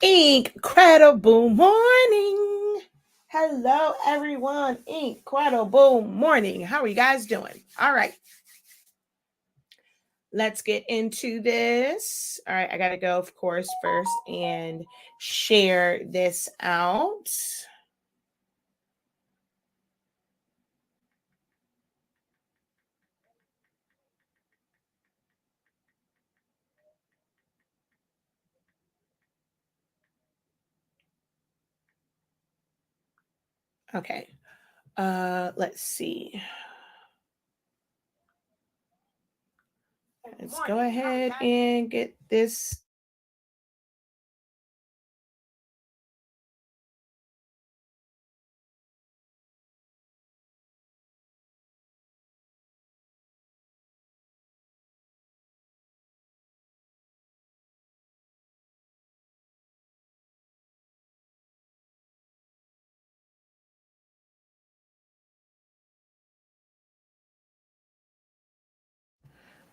Incredible morning. Hello, everyone. Incredible morning. How are you guys doing? All right. Let's get into this. All right. I got to go, of course, first and share this out. Okay. Let's see. Let's go ahead and get this.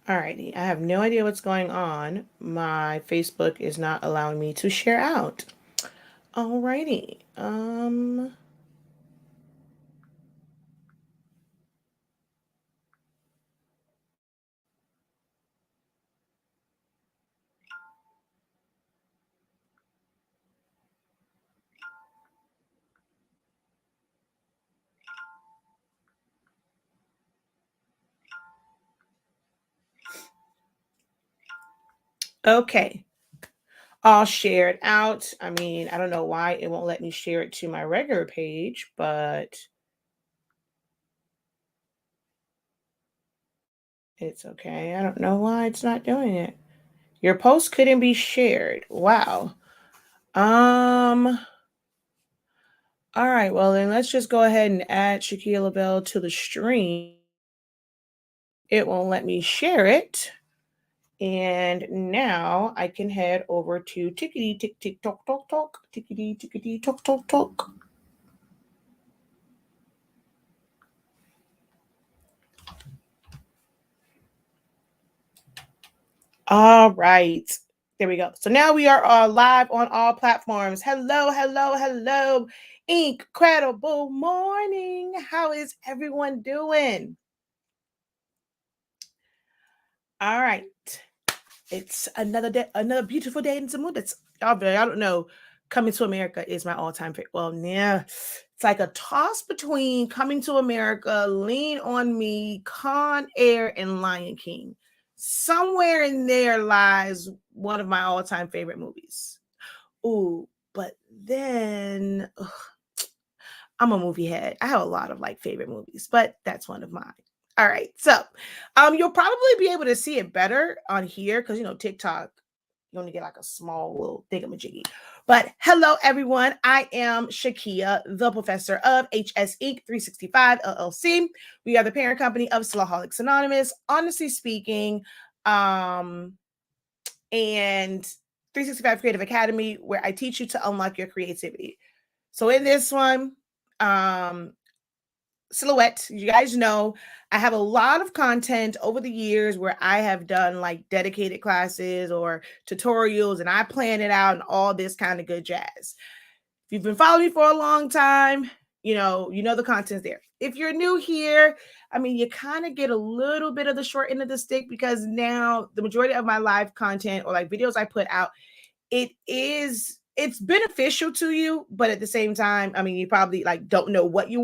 Alrighty, I have no idea what's going on. My Facebook is not allowing me to share out. Alrighty. Okay. All shared out. I mean, I don't know why it won't let me share it to my regular page, but it's okay. I don't know why it's not doing it. Your post couldn't be shared. Wow. Um, all right, well then let's just go ahead and add Shaquille Bell to the stream. It won't let me share it. And now I can head over to tickety tick tick tock tock tock, tickety tickety tock tock tock. All right. There we go. So now we are live on all platforms. Hello, hello, hello. Incredible morning. How is everyone doing? All right. It's another day, another beautiful day in the mood. It's I don't know. Coming to America is my all-time favorite. Well, yeah, it's like a toss between Coming to America, Lean on Me, Con Air, and Lion King. Somewhere in there lies one of my all-time favorite movies. Ooh, but then I'm a movie head. I have a lot of like favorite movies, but that's one of mine. All right. So you'll probably be able to see it better on here because TikTok, you only get like a small little thingamajiggy. But hello, everyone. I am Shakia, the professor of HS Inc. 365 LLC. We are the parent company of Slaholics Anonymous, honestly speaking, and 365 Creative Academy, where I teach you to unlock your creativity. So in this one, Silhouette, you guys know I have a lot of content over the years where I have done like dedicated classes or tutorials and I plan it out and all this kind of good jazz. If you've been following me for a long time, you know the content's there. If you're new here, I mean, you kind of get a little bit of the short end of the stick because now the majority of my live content or like videos I put out, it's beneficial to you, but at the same time, I mean, you probably like don't know what you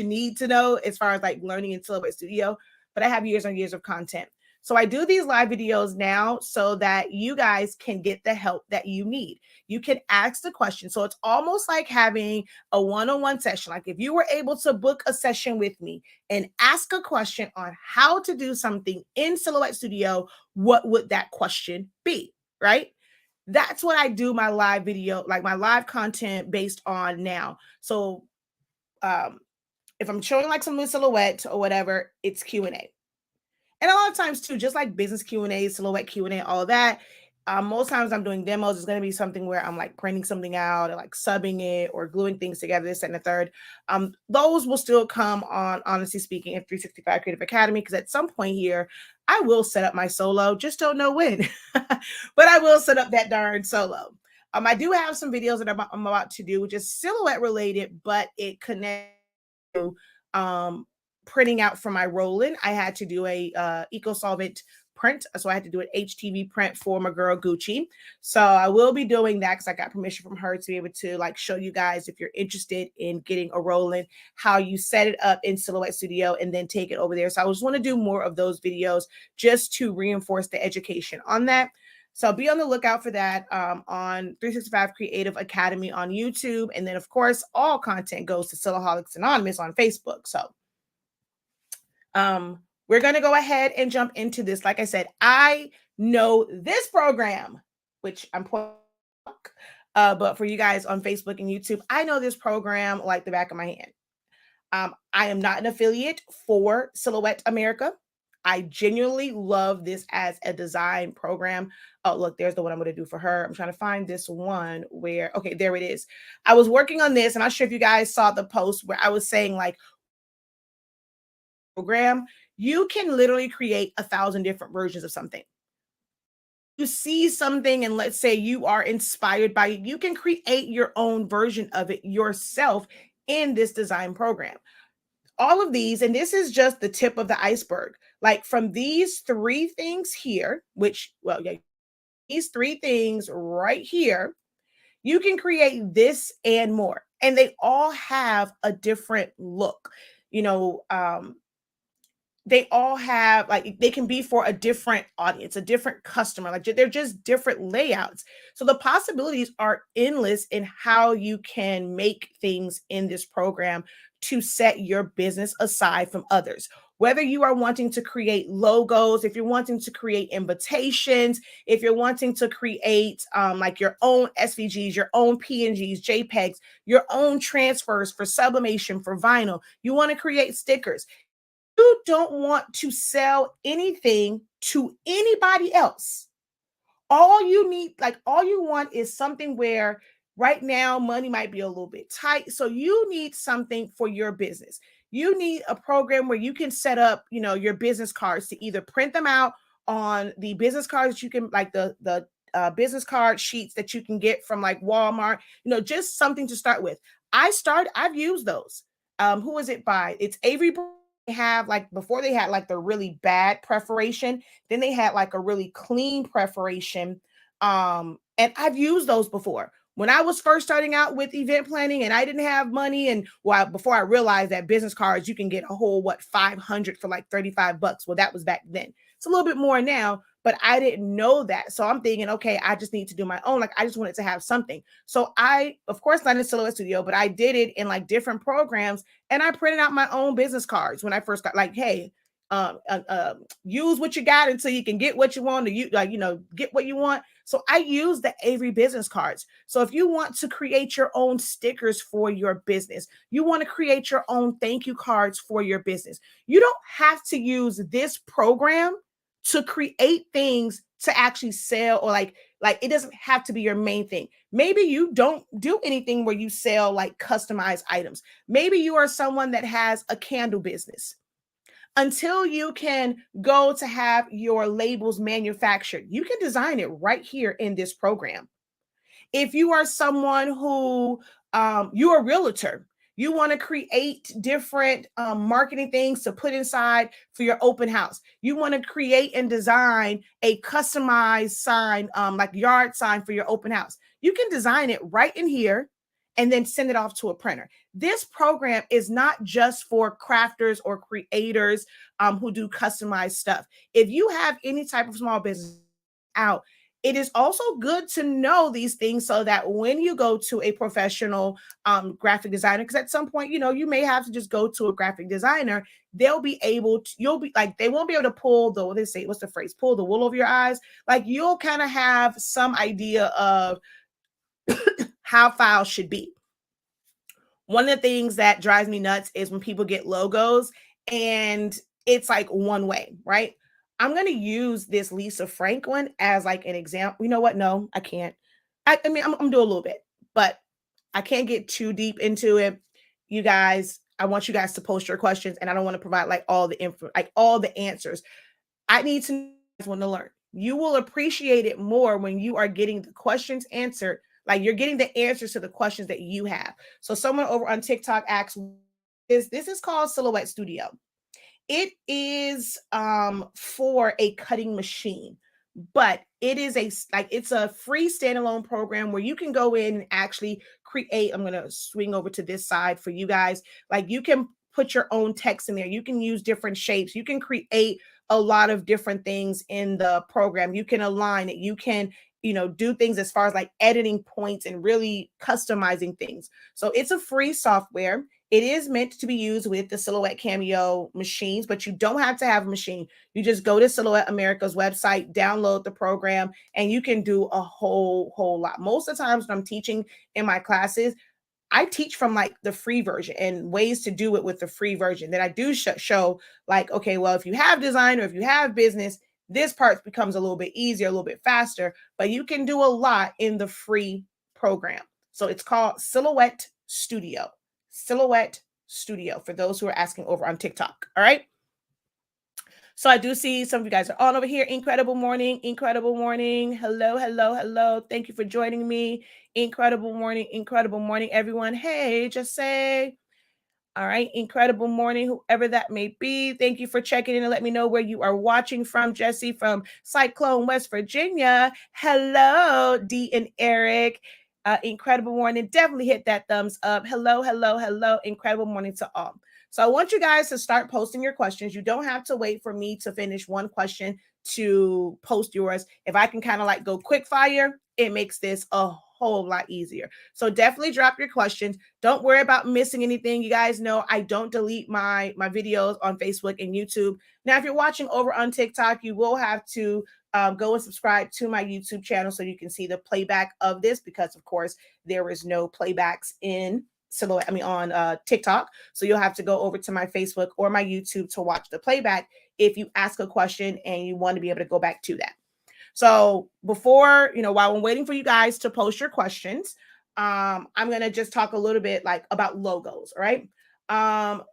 need to know as far as like learning in Silhouette Studio, but I have years and years of content. So I do these live videos now so that you guys can get the help that you need. You can ask the question. So it's almost like having a one-on-one session. Like if you were able to book a session with me and ask a question on how to do something in Silhouette Studio, what would that question be, right? That's what I do my live video, like my live content based on now. So if I'm showing like some Silhouette or whatever, it's Q&A. And a lot of times too, just like business Q&A, Silhouette Q&A, all of that. Most times I'm doing demos. It's going to be something where I'm like printing something out or like subbing it or gluing things together, this and the third. Those will still come on, honestly speaking, in 365 Creative Academy, because at some point here, I will set up my solo. Just don't know when, but I will set up that darn solo. I do have some videos that I'm about to do, which is silhouette related, but it connects to printing out for my Roland. I had to do a eco solvent print, so I had to do an HTV print for my girl Gucci. So I will be doing that because I got permission from her to be able to like show you guys, if you're interested in getting a Roland, how you set it up in Silhouette Studio and then take it over there. So I just want to do more of those videos just to reinforce the education on that. So be on the lookout for that on 365 Creative Academy on YouTube. And then, of course, all content goes to Sillaholics Anonymous on Facebook. So we're going to go ahead and jump into this. Like I said, I know this program, which I'm pointing out, but for you guys on Facebook and YouTube, I know this program like the back of my hand. I am not an affiliate for Silhouette America. I genuinely love this as a design program. Oh, look, there's the one I'm going to do for her. I'm trying to find this one where, okay, there it is. I was working on this, and I'm not sure if you guys saw the post where I was saying like, program, you can literally create 1,000 different versions of something. You see something, and let's say you are inspired by it, you can create your own version of it yourself in this design program. All of these, and this is just the tip of the iceberg. Like from these 3 things here, which, well, yeah, these 3 things right here, you can create this and more. And they all have a different look. You know, they all have like, they can be for a different audience, a different customer, like they're just different layouts. So the possibilities are endless in how you can make things in this program to set your business aside from others. Whether you are wanting to create logos, if you're wanting to create invitations, if you're wanting to create like your own SVGs, your own PNGs, JPEGs, your own transfers for sublimation, for vinyl, you want to create stickers. You don't want to sell anything to anybody else. All you need, like all you want is something where right now money might be a little bit tight. So you need something for your business. You need a program where you can set up, you know, your business cards to either print them out on the business cards you can, like the business card sheets that you can get from like Walmart, you know, just something to start with. I've used those. Who is it by? It's Avery. They have like, before they had like the really bad perforation, then they had like a really clean perforation. And I've used those before. When I was first starting out with event planning and I didn't have money, and well, before I realized that business cards, you can get a whole 500 for like $35. Well, that was back then. It's a little bit more now, but I didn't know that. So I'm thinking, okay, I just need to do my own. Like, I just wanted to have something. So I, of course, not in Silhouette Studio, but I did it in like different programs, and I printed out my own business cards when I first got like, hey, use what you got until you can get what you want, to you like, you know, get what you want. So I use the Avery business cards. So if you want to create your own stickers for your business, you want to create your own thank you cards for your business, you don't have to use this program to create things to actually sell, or like it doesn't have to be your main thing. Maybe you don't do anything where you sell like customized items. Maybe you are someone that has a candle business. Until you can go to have your labels manufactured, you can design it right here in this program. If you are someone who you're a realtor, you want to create different marketing things to put inside for your open house. You want to create and design a customized sign, like yard sign for your open house. You can design it right in here and then send it off to a printer. This program is not just for crafters or creators who do customized stuff. If you have any type of small business out, it is also good to know these things so that when you go to a professional graphic designer, because at some point, you know, you may have to just go to a graphic designer, they'll be able to, you'll be like, they won't be able to pull the, what they say, what's the phrase, pull the wool over your eyes. Like, you'll kind of have some idea of how files should be. One of the things that drives me nuts is when people get logos and it's like one way, right? I'm going to use this Lisa Frank one as like an example. You know what? No, I can't. I mean, I'm doing a little bit, but I can't get too deep into it. You guys, I want you guys to post your questions, and I don't want to provide like all the info, like all the answers. I need to want to learn. You will appreciate it more when you are getting the questions answered Like you're getting the answers to the questions that you have. So someone over on TikTok asked, this is called Silhouette Studio. It is for a cutting machine, but it is it's a free standalone program where you can go in and actually create. I'm going to swing over to this side for you guys. Like you can put your own text in there. You can use different shapes. You can create a lot of different things in the program. You can align it. You can, do things as far as like editing points and really customizing things. So it's a free software. It is meant to be used with the Silhouette Cameo machines, but you don't have to have a machine. You just go to Silhouette America's website, download the program, and you can do a whole lot. Most of the times when I'm teaching in my classes, I teach from like the free version and ways to do it with the free version. Then I do show like, okay, well, if you have design or if you have business, this part becomes a little bit easier, a little bit faster, but you can do a lot in the free program. So it's called Silhouette Studio. Silhouette Studio for those who are asking over on TikTok. All right. So I do see some of you guys are on over here. Incredible morning. Incredible morning. Hello, hello, hello. Thank you for joining me. Incredible morning. Incredible morning, everyone. Hey, just say, all right. Incredible morning, whoever that may be. Thank you for checking in and let me know where you are watching from. Jesse from Cyclone, West Virginia. Hello, Dee and Eric. Incredible morning. Definitely hit that thumbs up. Hello, hello, hello. Incredible morning to all. So I want you guys to start posting your questions. You don't have to wait for me to finish one question to post yours. If I can kind of like go quick fire, it makes this a whole lot easier. So definitely drop your questions. Don't worry about missing anything. You guys know I don't delete my videos on Facebook and YouTube. Now, if you're watching over on TikTok, you will have to go and subscribe to my YouTube channel so you can see the playback of this, because of course there is no playbacks in Silhouette, on TikTok. So you'll have to go over to my Facebook or my YouTube to watch the playback if you ask a question and you want to be able to go back to that. So before, while I'm waiting for you guys to post your questions, I'm going to just talk a little bit like about logos, right?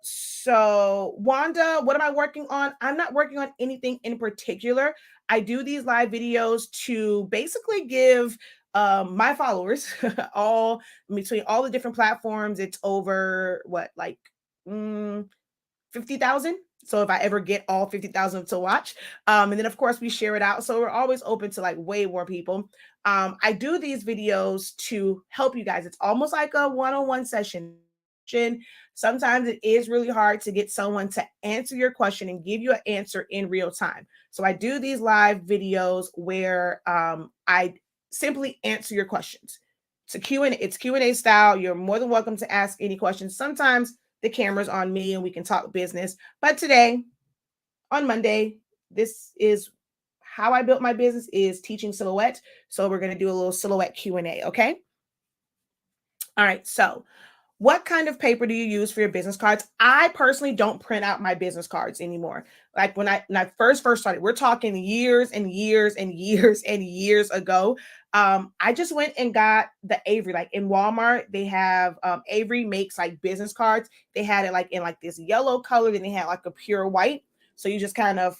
So Wanda, what am I working on? I'm not working on anything in particular. I do these live videos to basically give my followers all between all the different platforms. It's over 50,000. So if I ever get all 50,000 to watch, and then of course we share it out. So we're always open to like way more people. I do these videos to help you guys. It's almost like a one-on-one session. Sometimes it is really hard to get someone to answer your question and give you an answer in real time. So I do these live videos where I simply answer your questions. It's Q&A style. You're more than welcome to ask any questions. Sometimes the camera's on me and we can talk business. But today, on Monday, this is how I built my business, is teaching Silhouette. So we're going to do a little Silhouette Q&A, okay? All right, so what kind of paper do you use for your business cards? I personally don't print out my business cards anymore. Like when I first started, we're talking years and years and years and years ago. I just went and got the Avery. Like in Walmart, they have Avery makes like business cards. They had it like in like this yellow color, then they had like a pure white. So you just kind of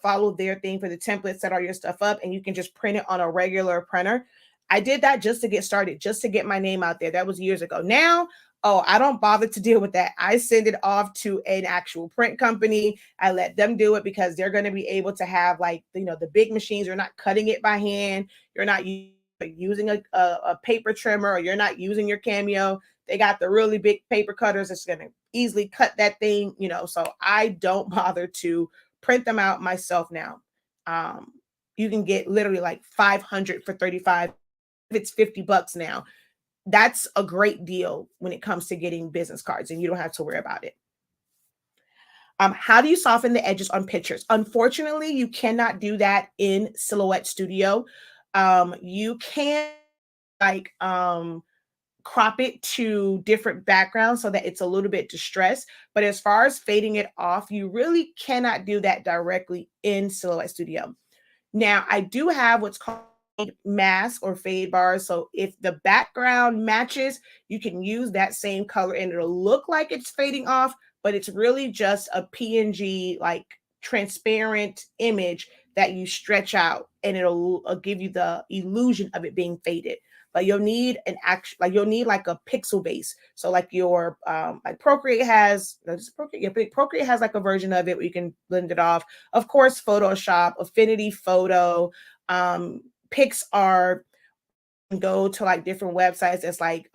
follow their thing for the template, set all your stuff up, and you can just print it on a regular printer. I did that just to get started, just to get my name out there. That was years ago. Now, I don't bother to deal with that. I send it off to an actual print company. I let them do it because they're going to be able to have like, the big machines. You're not cutting it by hand. You're not using a paper trimmer, or you're not using your Cameo. They got the really big paper cutters that's going to easily cut that thing, so I don't bother to print them out myself now. You can get literally like 500 for 35. If it's $50 now, that's a great deal when it comes to getting business cards, and you don't have to worry about it. How do you soften the edges on pictures? Unfortunately, you cannot do that in Silhouette Studio. You can crop it to different backgrounds so that it's a little bit distressed. But as far as fading it off, you really cannot do that directly in Silhouette Studio. Now, I do have what's called mask or fade bars. So if the background matches, you can use that same color and it'll look like it's fading off, but it's really just a PNG like transparent image that you stretch out, and it'll give you the illusion of it being faded. but you'll need an actual, like you'll need like a pixel base. So like your like Procreate has, no, just Procreate, yeah, Procreate has like a version of it where you can blend it off. Of course, Photoshop, Affinity Photo, PixArt, go to like different websites that's like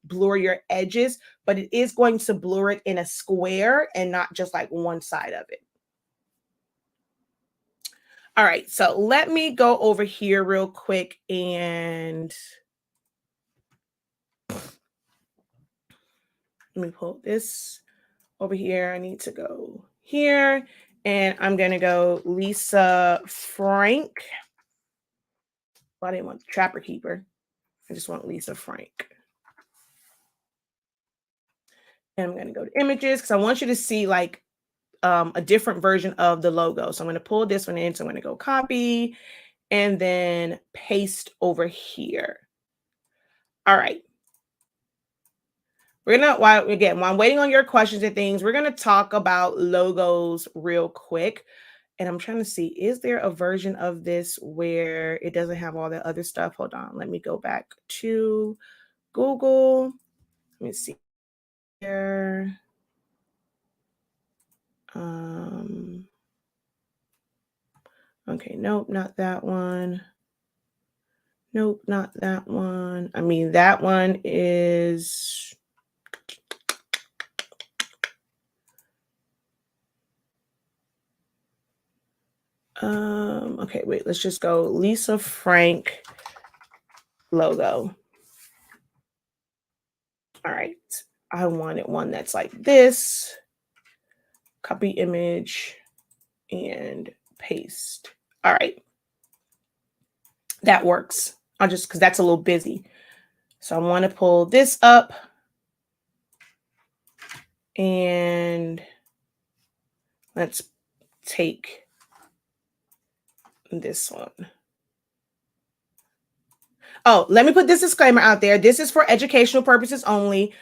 blur your edges, but it is going to blur it in a square and not just like one side of it. All right, so let me go over here real quick and let me pull this over here. I need to go here and I'm going to go Lisa Frank. Well, I didn't want Trapper Keeper. I just want Lisa Frank. And I'm going to go to images because I want you to see like a different version of the logo. So I'm going to pull this one in. So I'm going to go copy and then paste over here. All right. We're gonna, while I'm waiting on your questions and things, we're gonna talk about logos real quick. And I'm trying to see, is there a version of this where it doesn't have all the other stuff? Hold on, let me go back to Google. Let me see here. Okay, nope, not that one. Nope, not that one. I mean, that one is okay, wait, let's just go Lisa Frank logo. All right, I wanted one that's like this. Copy image and paste. All right, that works. I'll just, because that's a little busy. So I want to pull this up and let's take this one. Oh, let me put this disclaimer out there. This is for educational purposes only.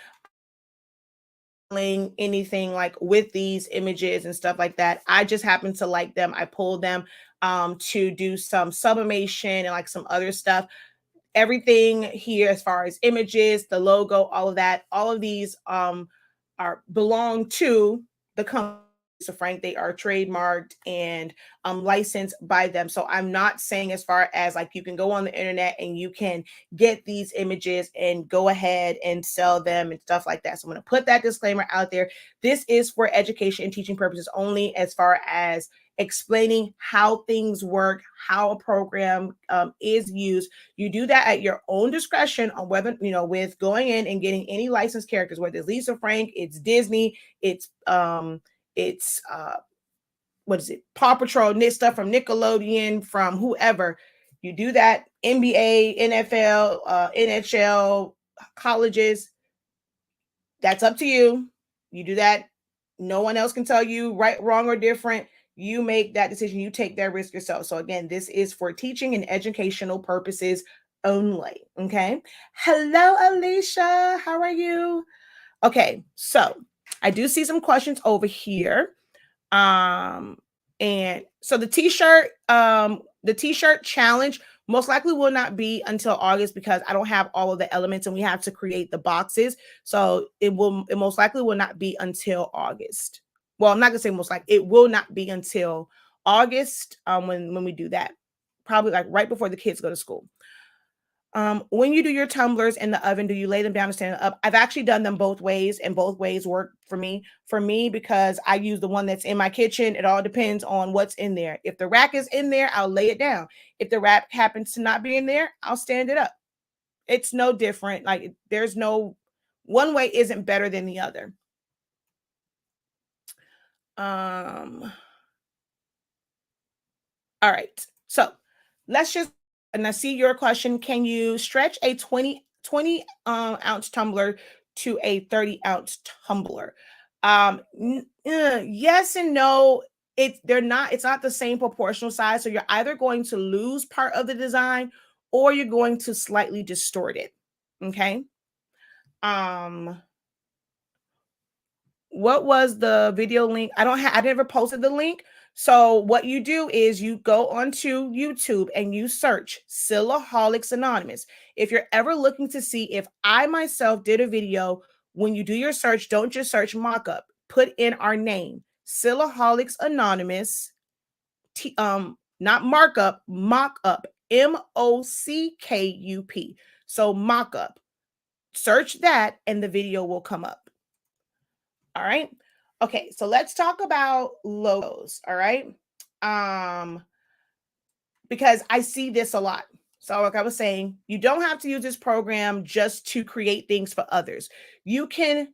Anything like with these images and stuff like that. I just happen to like them. I pulled them to do some sublimation and like some other stuff. Everything here as far as images, the logo, all of that, all of these belong to the company. So Frank, they are trademarked and licensed by them. So I'm not saying as far as like you can go on the internet and you can get these images and go ahead and sell them and stuff like that. So I'm going to put that disclaimer out there. This is for education and teaching purposes only, as far as explaining how things work, how a program is used. You do that at your own discretion on whether, you know, with going in and getting any licensed characters, whether it's Lisa Frank, it's Disney, it's what is it, Paw Patrol, stuff from Nickelodeon, from whoever. You do that, NBA, NFL, NHL, colleges, that's up to you. You do that. No one else can tell you right, wrong, or different. You make that decision. You take that risk yourself. So again, this is for teaching and educational purposes only. Okay. Hello, Alicia. How are you? Okay. So I do see some questions over here. And so the t-shirt challenge most likely will not be until August, because I don't have all of the elements and we have to create the boxes. So it most likely will not be until August. Well, I'm not gonna say most likely, it will not be until August when we do that. Probably like right before the kids go to school. When you do your tumblers in the oven, do you lay them down and stand up? I've actually done them both ways, and both ways work for me. For me, because I use the one that's in my kitchen, it all depends on what's in there. If the rack is in there, I'll lay it down. If the rack happens to not be in there, I'll stand it up. It's no different. Like there's no one way isn't better than the other. All right. So let's just, and I see your question. Can you stretch a 20 ounce tumbler to a 30-ounce tumbler? Yes and no. It's not the same proportional size. So you're either going to lose part of the design or you're going to slightly distort it. Okay. What was the video link? I never posted the link. So what you do is you go onto YouTube and you search Silaholics Anonymous. If you're ever looking to see if I myself did a video, when you do your search, don't just search mockup. Put in our name, Silaholics Anonymous, not markup, mock up, MOCKUP. So mock up. Search that and the video will come up. All right. Okay, so let's talk about logos. All right. Because I see this a lot. So, like I was saying, you don't have to use this program just to create things for others. You can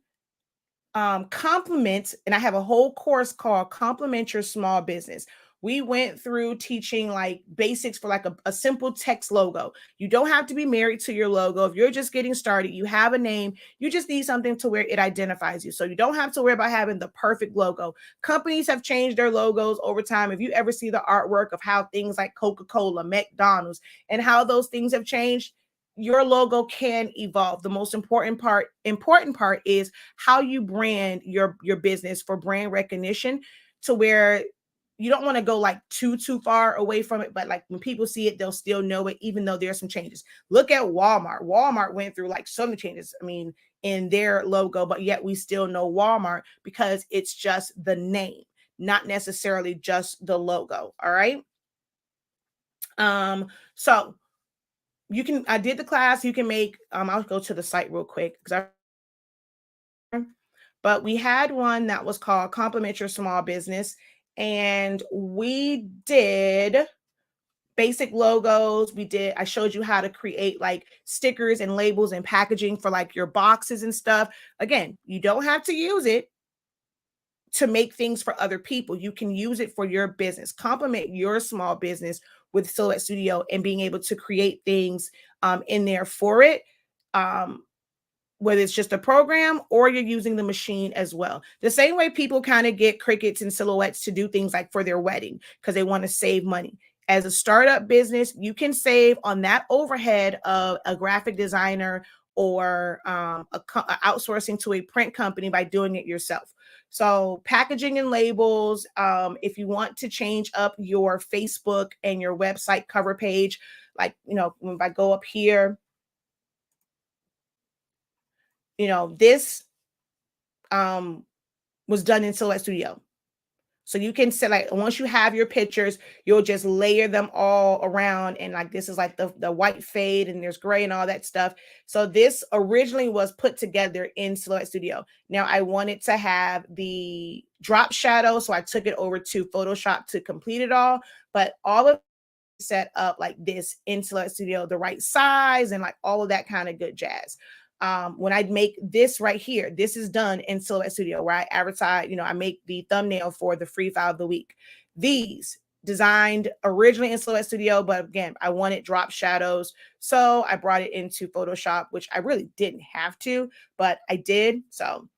complement, and I have a whole course called Complement Your Small Business. We went through teaching like basics for like a simple text logo. You don't have to be married to your logo. If you're just getting started, you have a name, you just need something to where it identifies you. So you don't have to worry about having the perfect logo. Companies have changed their logos over time. If you ever see the artwork of how things like Coca-Cola, McDonald's, and how those things have changed, your logo can evolve. The most important part is how you brand your business for brand recognition, to where you don't want to go like too far away from it, but like when people see it, they'll still know it, even though there's some changes. Look at Walmart. Walmart went through like so many changes, I mean, in their logo, but yet we still know Walmart because it's just the name, not necessarily just the logo. All right. So you can, I did the class, you can make, I'll go to the site real quick because but we had one that was called Complement Your Small Business. And we did basic logos. I showed you how to create like stickers and labels and packaging for like your boxes and stuff. Again, you don't have to use it to make things for other people. You can use it for your business. Complement your small business with Silhouette Studio and being able to create things in there for it. Whether it's just a program or you're using the machine as well. The same way people kind of get Cricuts and Silhouettes to do things like for their wedding because they want to save money. As a startup business, you can save on that overhead of a graphic designer or outsourcing to a print company by doing it yourself. So packaging and labels, if you want to change up your Facebook and your website cover page, like, if I go up here, this was done in Silhouette Studio. So you can set, like, once you have your pictures, you'll just layer them all around. And like, this is like the white fade and there's gray and all that stuff. So this originally was put together in Silhouette Studio. Now I wanted to have the drop shadow, so I took it over to Photoshop to complete it all. But all of set up like this in Silhouette Studio, the right size and like all of that kind of good jazz. When I make this right here, this is done in Silhouette Studio where I advertise, I make the thumbnail for the free file of the week. These designed originally in Silhouette Studio, but again, I wanted drop shadows. So I brought it into Photoshop, which I really didn't have to, but I did. So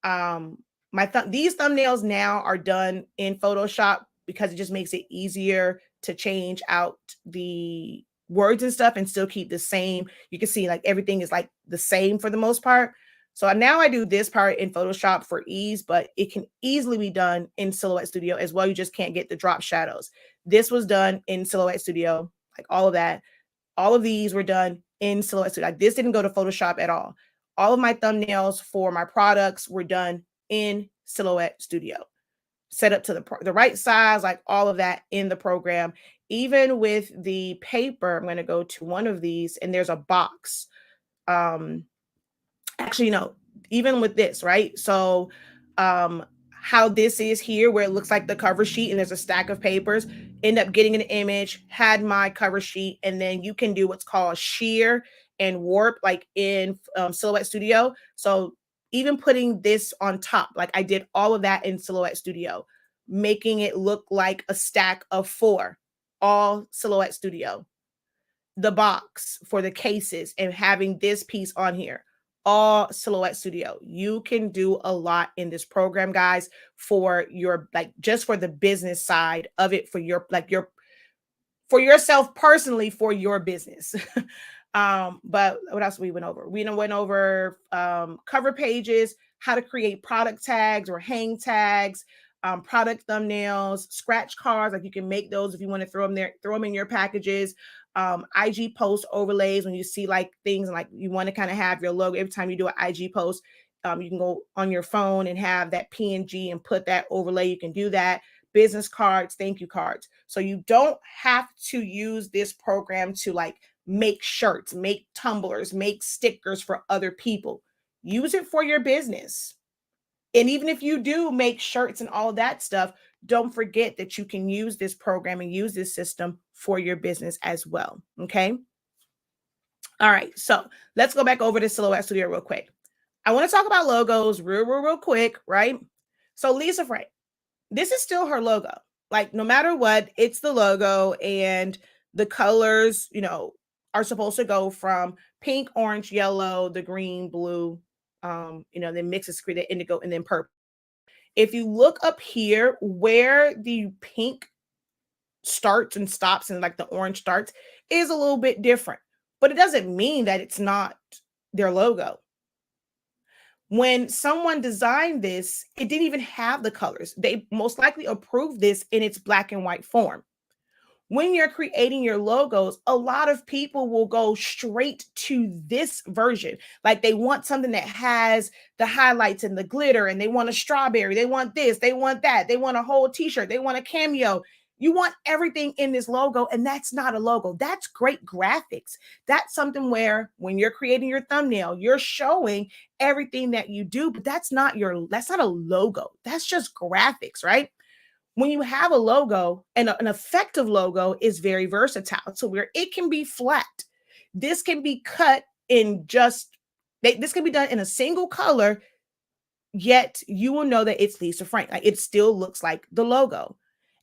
these thumbnails now are done in Photoshop because it just makes it easier to change out the words and stuff and still keep the same. You can see like everything is like the same for the most part. So now I do this part in Photoshop for ease, but it can easily be done in Silhouette Studio as well. You just can't get the drop shadows. This was done in Silhouette Studio, like all of that. All of these were done in Silhouette Studio. Like this didn't go to Photoshop at all. All of my thumbnails for my products were done in Silhouette Studio. Set up to the right size, like all of that in the program. Even with the paper, I'm going to go to one of these and there's a box. Actually, no, even with this, right? So how this is here, where it looks like the cover sheet and there's a stack of papers, end up getting an image, had my cover sheet, and then you can do what's called shear and warp like in Silhouette Studio. So even putting this on top, like I did all of that in Silhouette Studio, making it look like a stack of 4, all Silhouette Studio. The box for the cases and having this piece on here, all Silhouette Studio. You can do a lot in this program, guys, for your, like, just for the business side of it, for your, like, for yourself personally, for your business. But what else we went over? We went over cover pages, how to create product tags or hang tags, product thumbnails, scratch cards. Like you can make those if you want to throw them there, throw them in your packages. IG post overlays when you see like things and like you want to kind of have your logo every time you do an IG post. You can go on your phone and have that PNG and put that overlay. You can do that. Business cards, thank you cards. So you don't have to use this program to like make shirts, make tumblers, make stickers for other people. Use it for your business. And even if you do make shirts and all that stuff, don't forget that you can use this program and use this system for your business as well. Okay. All right. So let's go back over to Silhouette Studio real quick. I want to talk about logos real quick, right? So Lisa Frank, this is still her logo. Like no matter what, it's the logo, and the colors, are supposed to go from pink, orange, yellow, the green, blue, then mixes create the indigo and then purple. If you look up here where the pink starts and stops and like the orange starts is a little bit different, but it doesn't mean that it's not their logo. When someone designed this, it didn't even have the colors. They most likely approved this in its black and white form. When you're creating your logos, a lot of people will go straight to this version. Like they want something that has the highlights and the glitter, and they want a strawberry. They want this, they want that. They want a whole t-shirt. They want a cameo. You want everything in this logo, and that's not a logo. That's great graphics. That's something where when you're creating your thumbnail, you're showing everything that you do, but that's not a logo. That's just graphics, right? When you have a logo, and an effective logo is very versatile. So where it can be flat, this can be cut in this can be done in a single color, yet you will know that it's Lisa Frank. Like it still looks like the logo.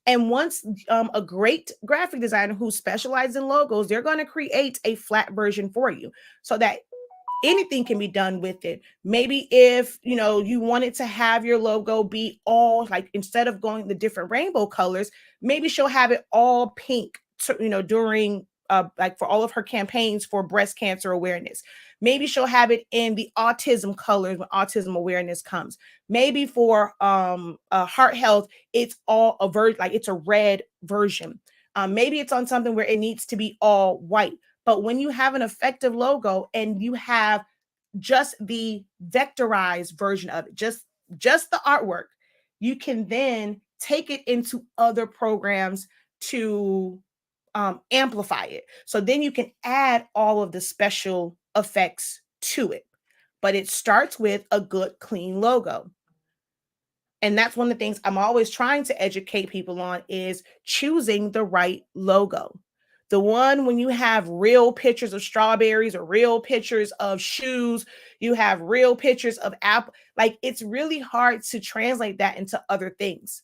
And once a great graphic designer who specializes in logos, they're going to create a flat version for you so that anything can be done with it. Maybe if, you wanted to have your logo be all like, instead of going the different rainbow colors, maybe she'll have it all pink, during like for all of her campaigns for breast cancer awareness. Maybe she'll have it in the autism colors when autism awareness comes. Maybe for heart health, it's all like it's a red version. Maybe it's on something where it needs to be all white. But when you have an effective logo and you have just the vectorized version of it, just the artwork, you can then take it into other programs to amplify it. So then you can add all of the special effects to it. But it starts with a good, clean logo. And that's one of the things I'm always trying to educate people on is choosing the right logo. The one when you have real pictures of strawberries or real pictures of shoes, you have real pictures of apple, like it's really hard to translate that into other things.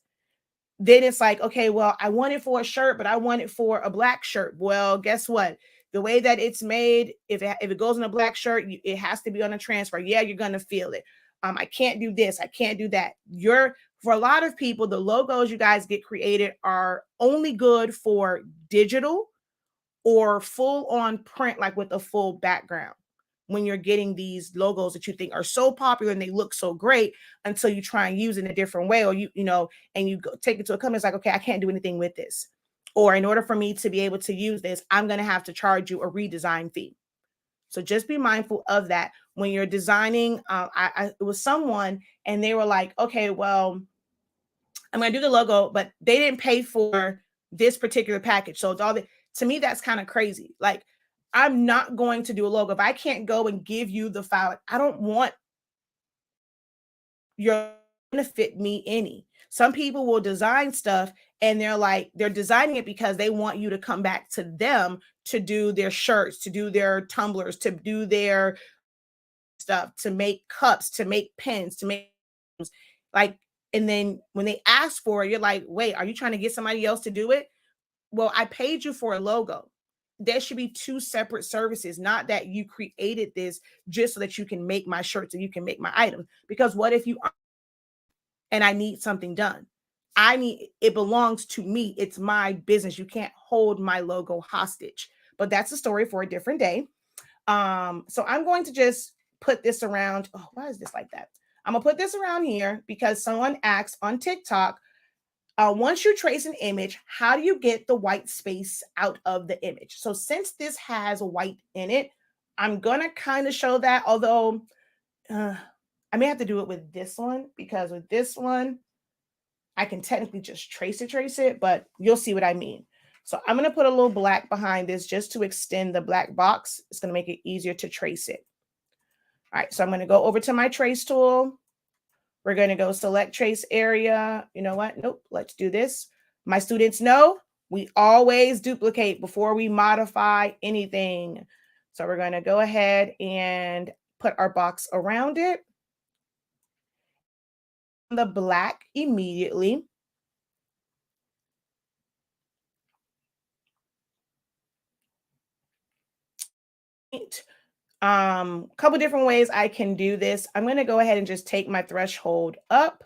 Then it's like, okay, well, I want it for a shirt, but I want it for a black shirt. Well, guess what? The way that it's made, if it goes in a black shirt, it has to be on a transfer. Yeah, you're going to feel it. I can't do this. I can't do that. For a lot of people, the logos you guys get created are only good for digital or full on print, like with a full background. When you're getting these logos that you think are so popular and they look so great until you try and use it in a different way, or and you go take it to a company, it's like, okay, I can't do anything with this. Or in order for me to be able to use this, I'm going to have to charge you a redesign fee. So just be mindful of that when you're designing. It was someone and they were like, okay, well, I'm going to do the logo, but they didn't pay for this particular package. So it's all to me, that's kind of crazy. Like, I'm not going to do a logo. If I can't go and give you the file, I don't want your benefit me any. Some people will design stuff and they're designing it because they want you to come back to them to do their shirts, to do their tumblers, to do their stuff, to make cups, to make pens, to make like, and then when they ask for it, you're like, wait, are you trying to get somebody else to do it? Well, I paid you for a logo. There should be two separate services, not that you created this just so that you can make my shirts and you can make my items. Because what if you and I need something done? It belongs to me. It's my business. You can't hold my logo hostage. But that's a story for a different day. So I'm going to just put this around. Oh, why is this like that? I'm gonna put this around here because someone asked on TikTok, Once you trace an image, how do you get the white space out of the image? So since this has white in it, I'm going to kind of show that, although I may have to do it with this one, because with this one, I can technically just trace it, but you'll see what I mean. So I'm going to put a little black behind this just to extend the black box. It's going to make it easier to trace it. All right, so I'm going to go over to my trace tool. We're going to go select trace area. You know what? Nope, let's do this. My students know we always duplicate before we modify anything. So we're going to go ahead and put our box around it. The black immediately. Couple different ways I can do this. I'm going to go ahead and just take my threshold up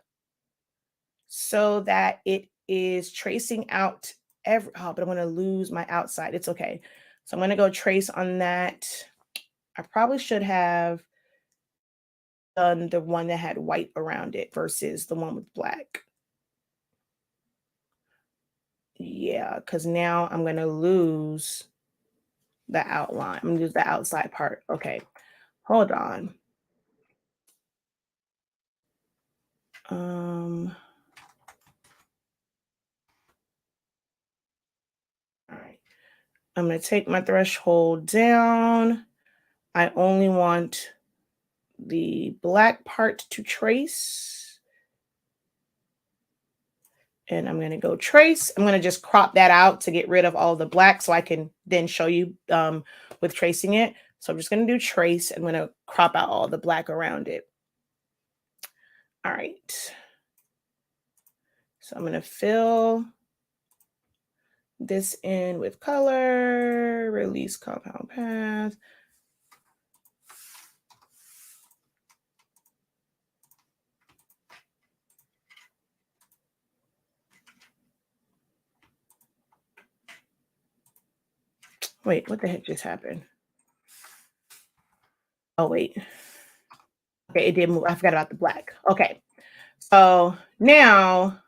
so that it is tracing out but I'm going to lose my outside. It's okay. So I'm going to go trace on that. I probably should have done the one that had white around it versus the one with black. Yeah, because now I'm going to lose the outline. I'm going to lose the outside part. Okay, hold on. All right. I'm going to take my threshold down. I only want the black part to trace. And I'm going to go trace. I'm going to just crop that out to get rid of all the black so I can then show you with tracing it. So I'm just going to do trace. I'm going to crop out all the black around it. All right. So I'm going to fill this in with color, release compound path. Wait, what the heck just happened? Oh, wait. Okay, it did move. I forgot about the black. Okay. So now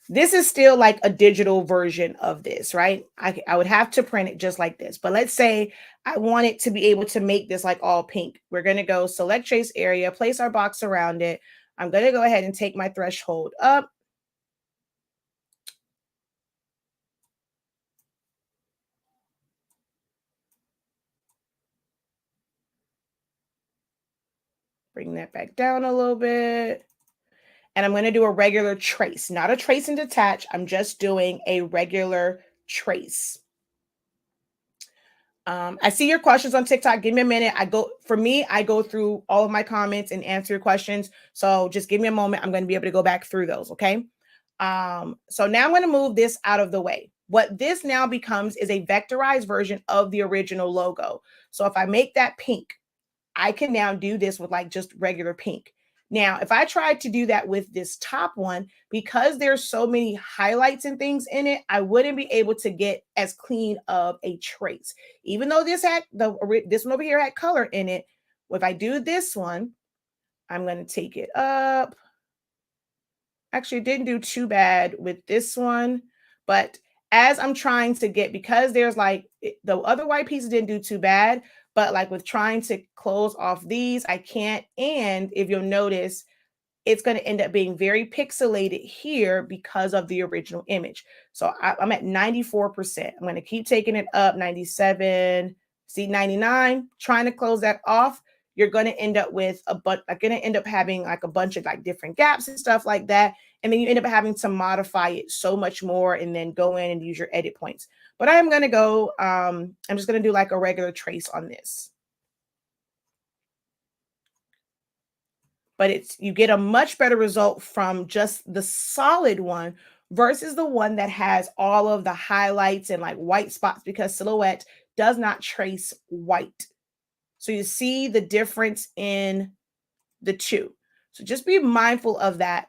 this is still like a digital version of this, right? I would have to print it just like this. But let's say I want it to be able to make this like all pink. We're going to go select trace area, place our box around it. I'm going to go ahead and take my threshold up. Bring that back down a little bit. And I'm going to do a regular trace, not a trace and detach. I'm just doing a regular trace. I see your questions on TikTok. Give me a minute. I go through all of my comments and answer your questions. So just give me a moment. I'm going to be able to go back through those. Okay. So now I'm going to move this out of the way. What this now becomes is a vectorized version of the original logo. So if I make that pink, I can now do this with like just regular pink. Now, if I tried to do that with this top one, because there's so many highlights and things in it, I wouldn't be able to get as clean of a trace. Even though this one over here had color in it, if I do this one, I'm going to take it up. Actually, it didn't do too bad with this one, but as I'm trying to get, because there's like the other white pieces didn't do too bad, but like with trying to close off these, I can't. And if you'll notice, it's going to end up being very pixelated here because of the original image. So I'm at 94%. I'm going to keep taking it up, 97, see 99, trying to close that off. You're going to end up with having like a bunch of like different gaps and stuff like that. And then you end up having to modify it so much more and then go in and use your edit points. But I'm going to go, I'm just going to do like a regular trace on this. But you get a much better result from just the solid one versus the one that has all of the highlights and like white spots, because Silhouette does not trace white. So you see the difference in the two. So just be mindful of that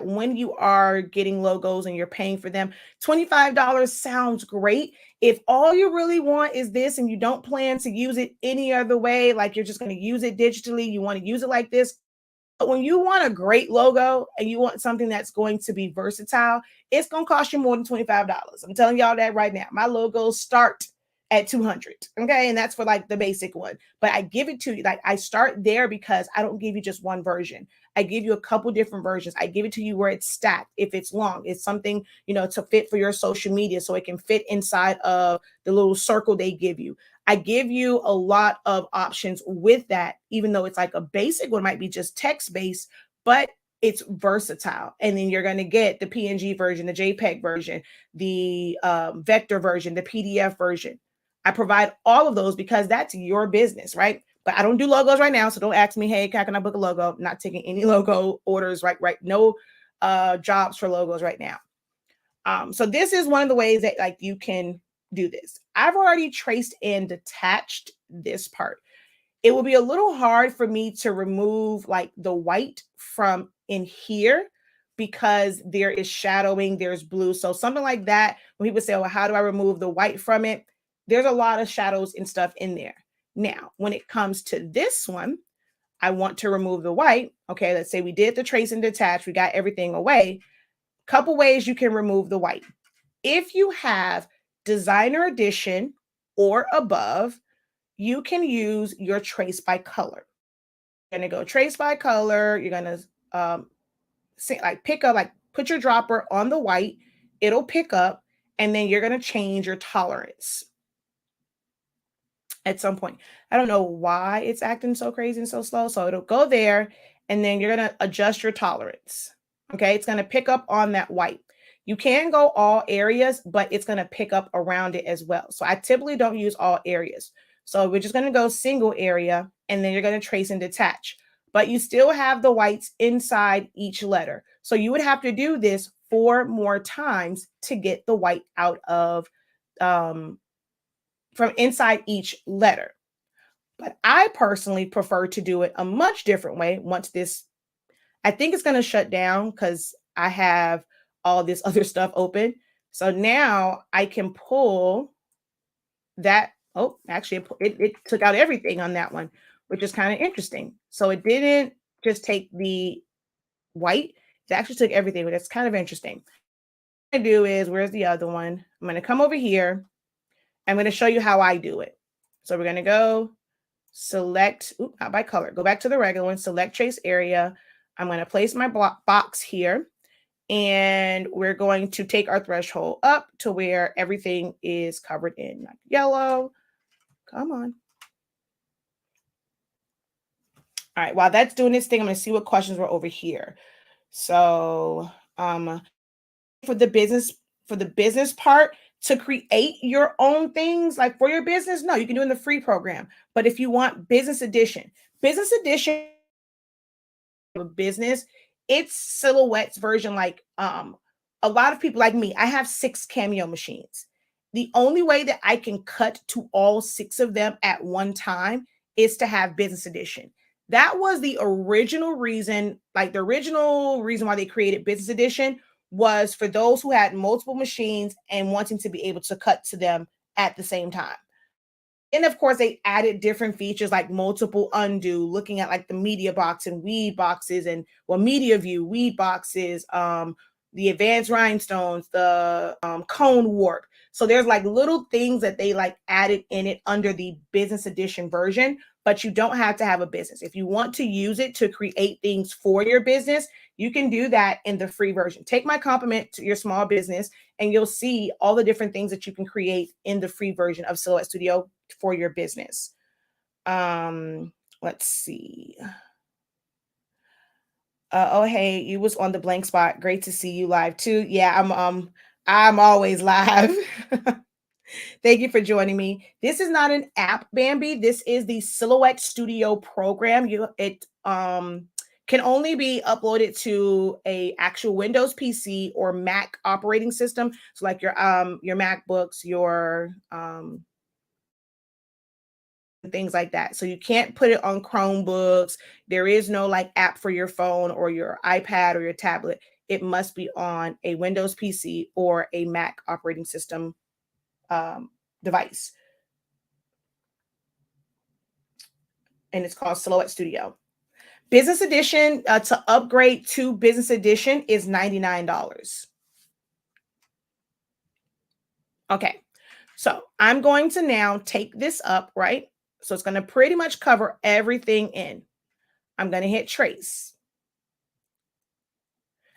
when you are getting logos and you're paying for them. $25 sounds great. If all you really want is this and you don't plan to use it any other way, like you're just going to use it digitally, you want to use it like this, But when you want a great logo and you want something that's going to be versatile, it's going to cost you more than $25. I'm telling y'all that right now. My logos start at 200. Okay. And that's for like the basic one. But I give it to you. Like I start there because I don't give you just one version. I give you a couple different versions. I give it to you where it's stacked. If it's long, it's something, to fit for your social media so it can fit inside of the little circle they give you. I give you a lot of options with that, even though it's like a basic one, might be just text based, but it's versatile. And then you're going to get the PNG version, the JPEG version, the vector version, the PDF version. I provide all of those because that's your business, right? But I don't do logos right now. So don't ask me, hey, can I book a logo? I'm not taking any logo orders, right? No jobs for logos right now. So this is one of the ways that like you can do this. I've already traced and detached this part. It will be a little hard for me to remove like the white from in here because there is shadowing, there's blue. So something like that, when people say, well, how do I remove the white from it? There's a lot of shadows and stuff in there. Now, when it comes to this one, I want to remove the white. Okay, let's say we did the trace and detach, we got everything away. Couple ways you can remove the white. If you have designer edition or above, you can use your trace by color. You're going to go trace by color. You're going to pick up, like put your dropper on the white. It'll pick up, and then you're going to change your tolerance at some point. I don't know why it's acting so crazy and so slow. So it'll go there, and then you're going to adjust your tolerance. Okay, it's going to pick up on that white. You can go all areas, but it's going to pick up around it as well. So I typically don't use all areas. So we're just going to go single area, and then you're going to trace and detach. But you still have the whites inside each letter. So you would have to do this 4 more times to get the white out of from inside each letter. But I personally prefer to do it a much different way. Once this, I think it's going to shut down because I have all this other stuff open. So now I can pull that. Oh, actually, it took out everything on that one, which is kind of interesting. So it didn't just take the white. It actually took everything, but it's kind of interesting. What I do is, where's the other one? I'm going to come over here. I'm going to show you how I do it. So we're going to go select, not by color, go back to the regular one, select trace area. I'm going to place my box here, and we're going to take our threshold up to where everything is covered in like yellow. Come on. All right, while that's doing this thing, I'm going to see what questions were over here. So for the business part, to create your own things like for your business, no, you can do it in the free program. But if you want business edition of a business, it's Silhouette's version. Like a lot of people like me, I have 6 Cameo machines. The only way that I can cut to all 6 of them at one time is to have business edition. That was the original reason, like the original reason why they created business edition was for those who had multiple machines and wanting to be able to cut to them at the same time. And of course, they added different features like multiple undo, looking at like the media box and weed boxes, and media view, weed boxes, the advanced rhinestones, the cone warp. So there's like little things that they like added in it under the business edition version, but you don't have to have a business. If you want to use it to create things for your business, you can do that in the free version. Take my compliment to your small business, and you'll see all the different things that you can create in the free version of Silhouette Studio for your business. Let's see. Oh, hey, you was on the blank spot. Great to see you live too. Yeah, I'm always live. Thank you for joining me. This is not an app, Bambi. This is the Silhouette Studio program. It can only be uploaded to a actual Windows PC or Mac operating system. So like your MacBooks, your things like that. So you can't put it on Chromebooks. There is no like app for your phone or your iPad or your tablet. It must be on a Windows PC or a Mac operating system device. And it's called Silhouette Studio. Business edition, to upgrade to business edition is $99. Okay, so I'm going to now take this up, right? So it's going to pretty much cover everything in. I'm going to hit trace.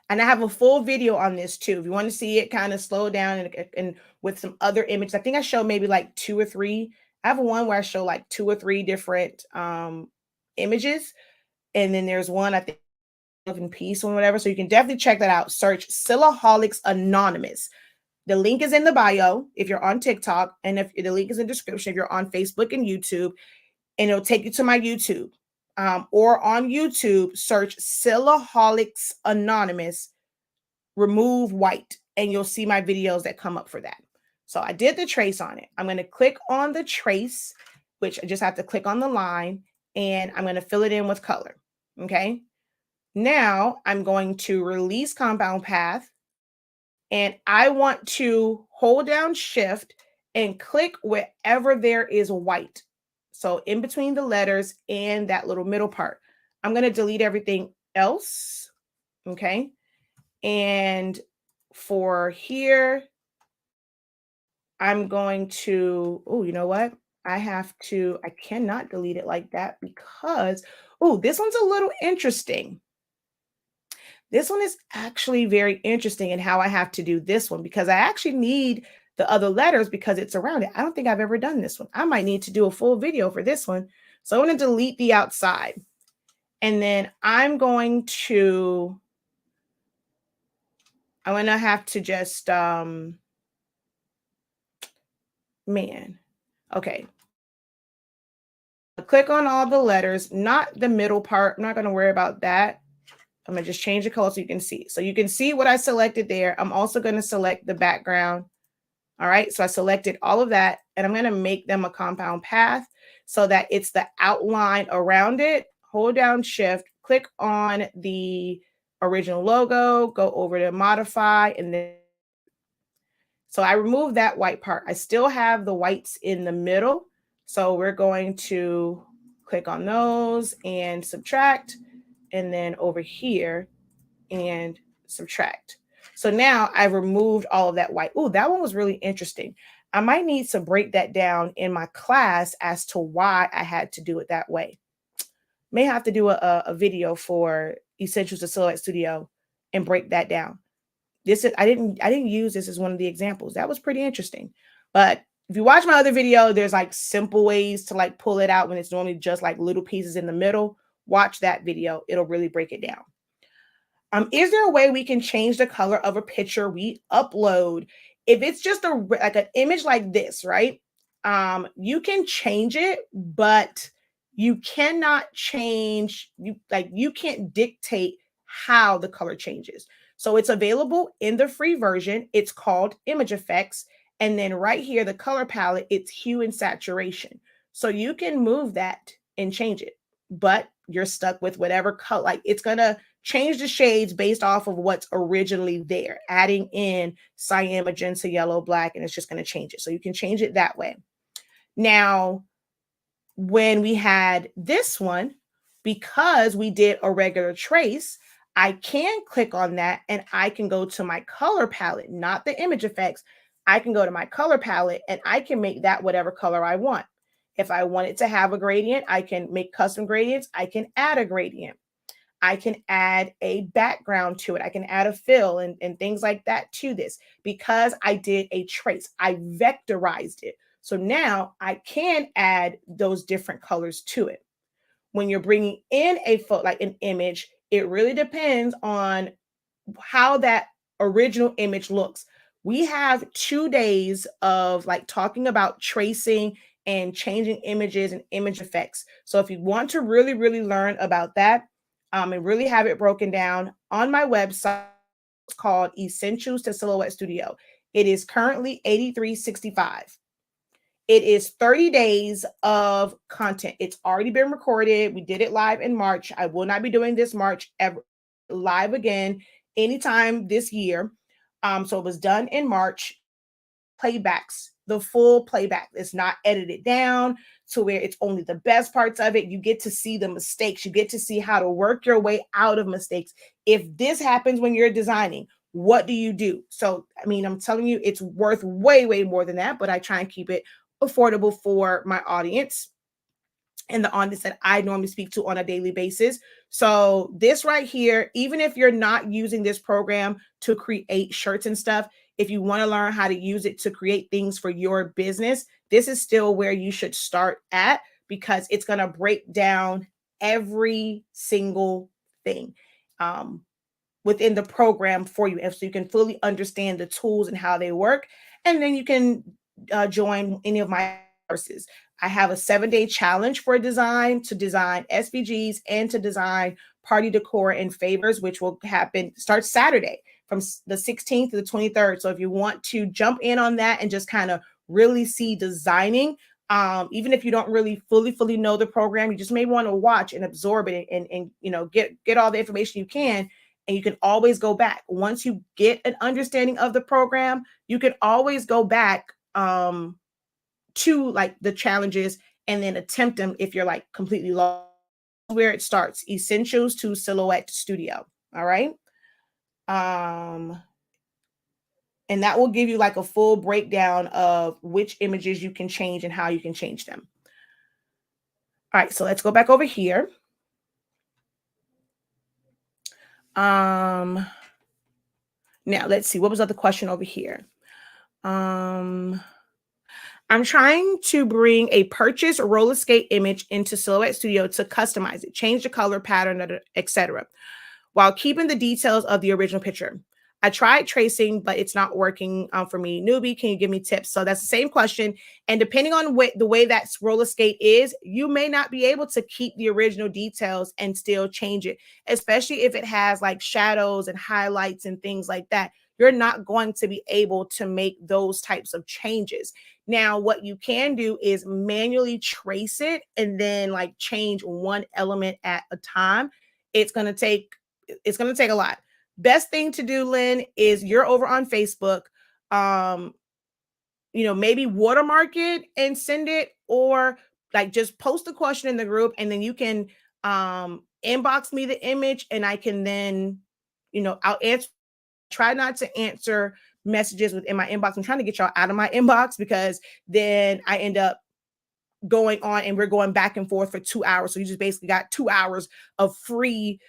And I have a full video on this too. If you want to see it kind of slow down and with some other images, I think I show maybe like 2 or 3. I have one where I show like 2 or 3 different images. And then there's one, I think, in peace or whatever. So you can definitely check that out. Search Silaholics Anonymous. The link is in the bio if you're on TikTok, and if the link is in the description if you're on Facebook and YouTube, and it'll take you to my YouTube. Or on YouTube, search Silaholics Anonymous, remove white, and you'll see my videos that come up for that. So I did the trace on it. I'm going to click on the trace, which I just have to click on the line, and I'm going to fill it in with color. Okay. Now I'm going to release compound path, and I want to hold down shift and click wherever there is white. So in between the letters and that little middle part. I'm going to delete everything else. Okay. And for here, I'm going to, oh, you know what? I cannot delete it like that because, oh, this one's a little interesting. This one is actually very interesting in how I have to do this one because I actually need the other letters because it's around it. I don't think I've ever done this one. I might need to do a full video for this one. So I'm going to delete the outside. And then I'm going to have to just, okay. Click on all the letters, not the middle part. I'm not going to worry about that. I'm going to just change the color so you can see. So you can see what I selected there. I'm also going to select the background. All right. So I selected all of that, and I'm going to make them a compound path so that it's the outline around it. Hold down shift, click on the original logo, go over to modify, and then so I removed that white part. I still have the whites in the middle. So we're going to click on those and subtract, and then over here and subtract. So now I've removed all of that white. Oh, that one was really interesting. I might need to break that down in my class as to why I had to do it that way. May have to do a video for Essentials to Silhouette Studio and break that down. I didn't use this as one of the examples. That was pretty interesting. But if you watch my other video, there's like simple ways to like pull it out when it's normally just like little pieces in the middle. Watch that video. It'll really break it down. Is there a way we can change the color of a picture we upload? If it's just like an image like this, right? You can change it, but you cannot change, you can't dictate how the color changes. So it's available in the free version. It's called Image Effects. And then right here, the color palette, it's hue and saturation. So you can move that and change it, but you're stuck with whatever color. Like it's going to change the shades based off of what's originally there, adding in cyan, magenta, yellow, black, and it's just going to change it. So you can change it that way. Now, when we had this one, because we did a regular trace, I can click on that and I can go to my color palette, not the image effects. I can go to my color palette and I can make that whatever color I want. If I want it to have a gradient, I can make custom gradients. I can add a gradient. I can add a background to it. I can add a fill and things like that to this because I did a trace. I vectorized it. So now I can add those different colors to it. When you're bringing in a photo, like an image, it really depends on how that original image looks. We have 2 days of like talking about tracing and changing images and image effects. So if you want to really, really learn about that and really have it broken down on my website, it's called Essentials to Silhouette Studio. It is currently $83.65. It is 30 days of content. It's already been recorded. We did it live in March. I will not be doing this March ever live again anytime this year. So it was done in March. Playbacks the full playback. It's not edited down to where it's only the best parts of it. You get to see the mistakes. You get to see how to work your way out of mistakes. If this happens when you're designing, what do you do? So, I mean, I'm telling you, it's worth way, way more than that, but I try and keep it affordable for my audience and the audience that I normally speak to on a daily basis. So this right here, even if you're not using this program to create shirts and stuff, if you want to learn how to use it to create things for your business, this is still where you should start at, because it's going to break down every single thing within the program for you. So you can fully understand the tools and how they work. And then you can join any of my courses. I have a 7-day challenge for design, to design SVGs and to design party decor and favors, which will start Saturday from the 16th to the 23rd. So if you want to jump in on that and just kind of really see designing, even if you don't really fully know the program, you just may want to watch and absorb it and get all the information you can. And you can always go back. Once you get an understanding of the program, you can always go back to like the challenges and then attempt them if you're like completely lost. Where it starts: Essentials to Silhouette Studio. All right. And that will give you like a full breakdown of which images you can change and how you can change them. All right, so let's go back over here. Now let's see, what was the other question over here? I'm trying to bring a purchase roller skate image into Silhouette Studio to customize it, change the color pattern, etc., while keeping the details of the original picture. I tried tracing, but it's not working for me. Newbie, can you give me tips? So that's the same question. And depending on the way that roller skate is, you may not be able to keep the original details and still change it, especially if it has like shadows and highlights and things like that. You're not going to be able to make those types of changes. Now, what you can do is manually trace it and then like change one element at a time. It's going to take a lot. Best thing to do, Lynn, is you're over on Facebook. Maybe watermark it and send it, or like just post a question in the group, and then you can inbox me the image, and I can then, I'll answer. Try not to answer messages within my inbox. I'm trying to get y'all out of my inbox, because then I end up going on and we're going back and forth for 2 hours. So you just basically got 2 hours of free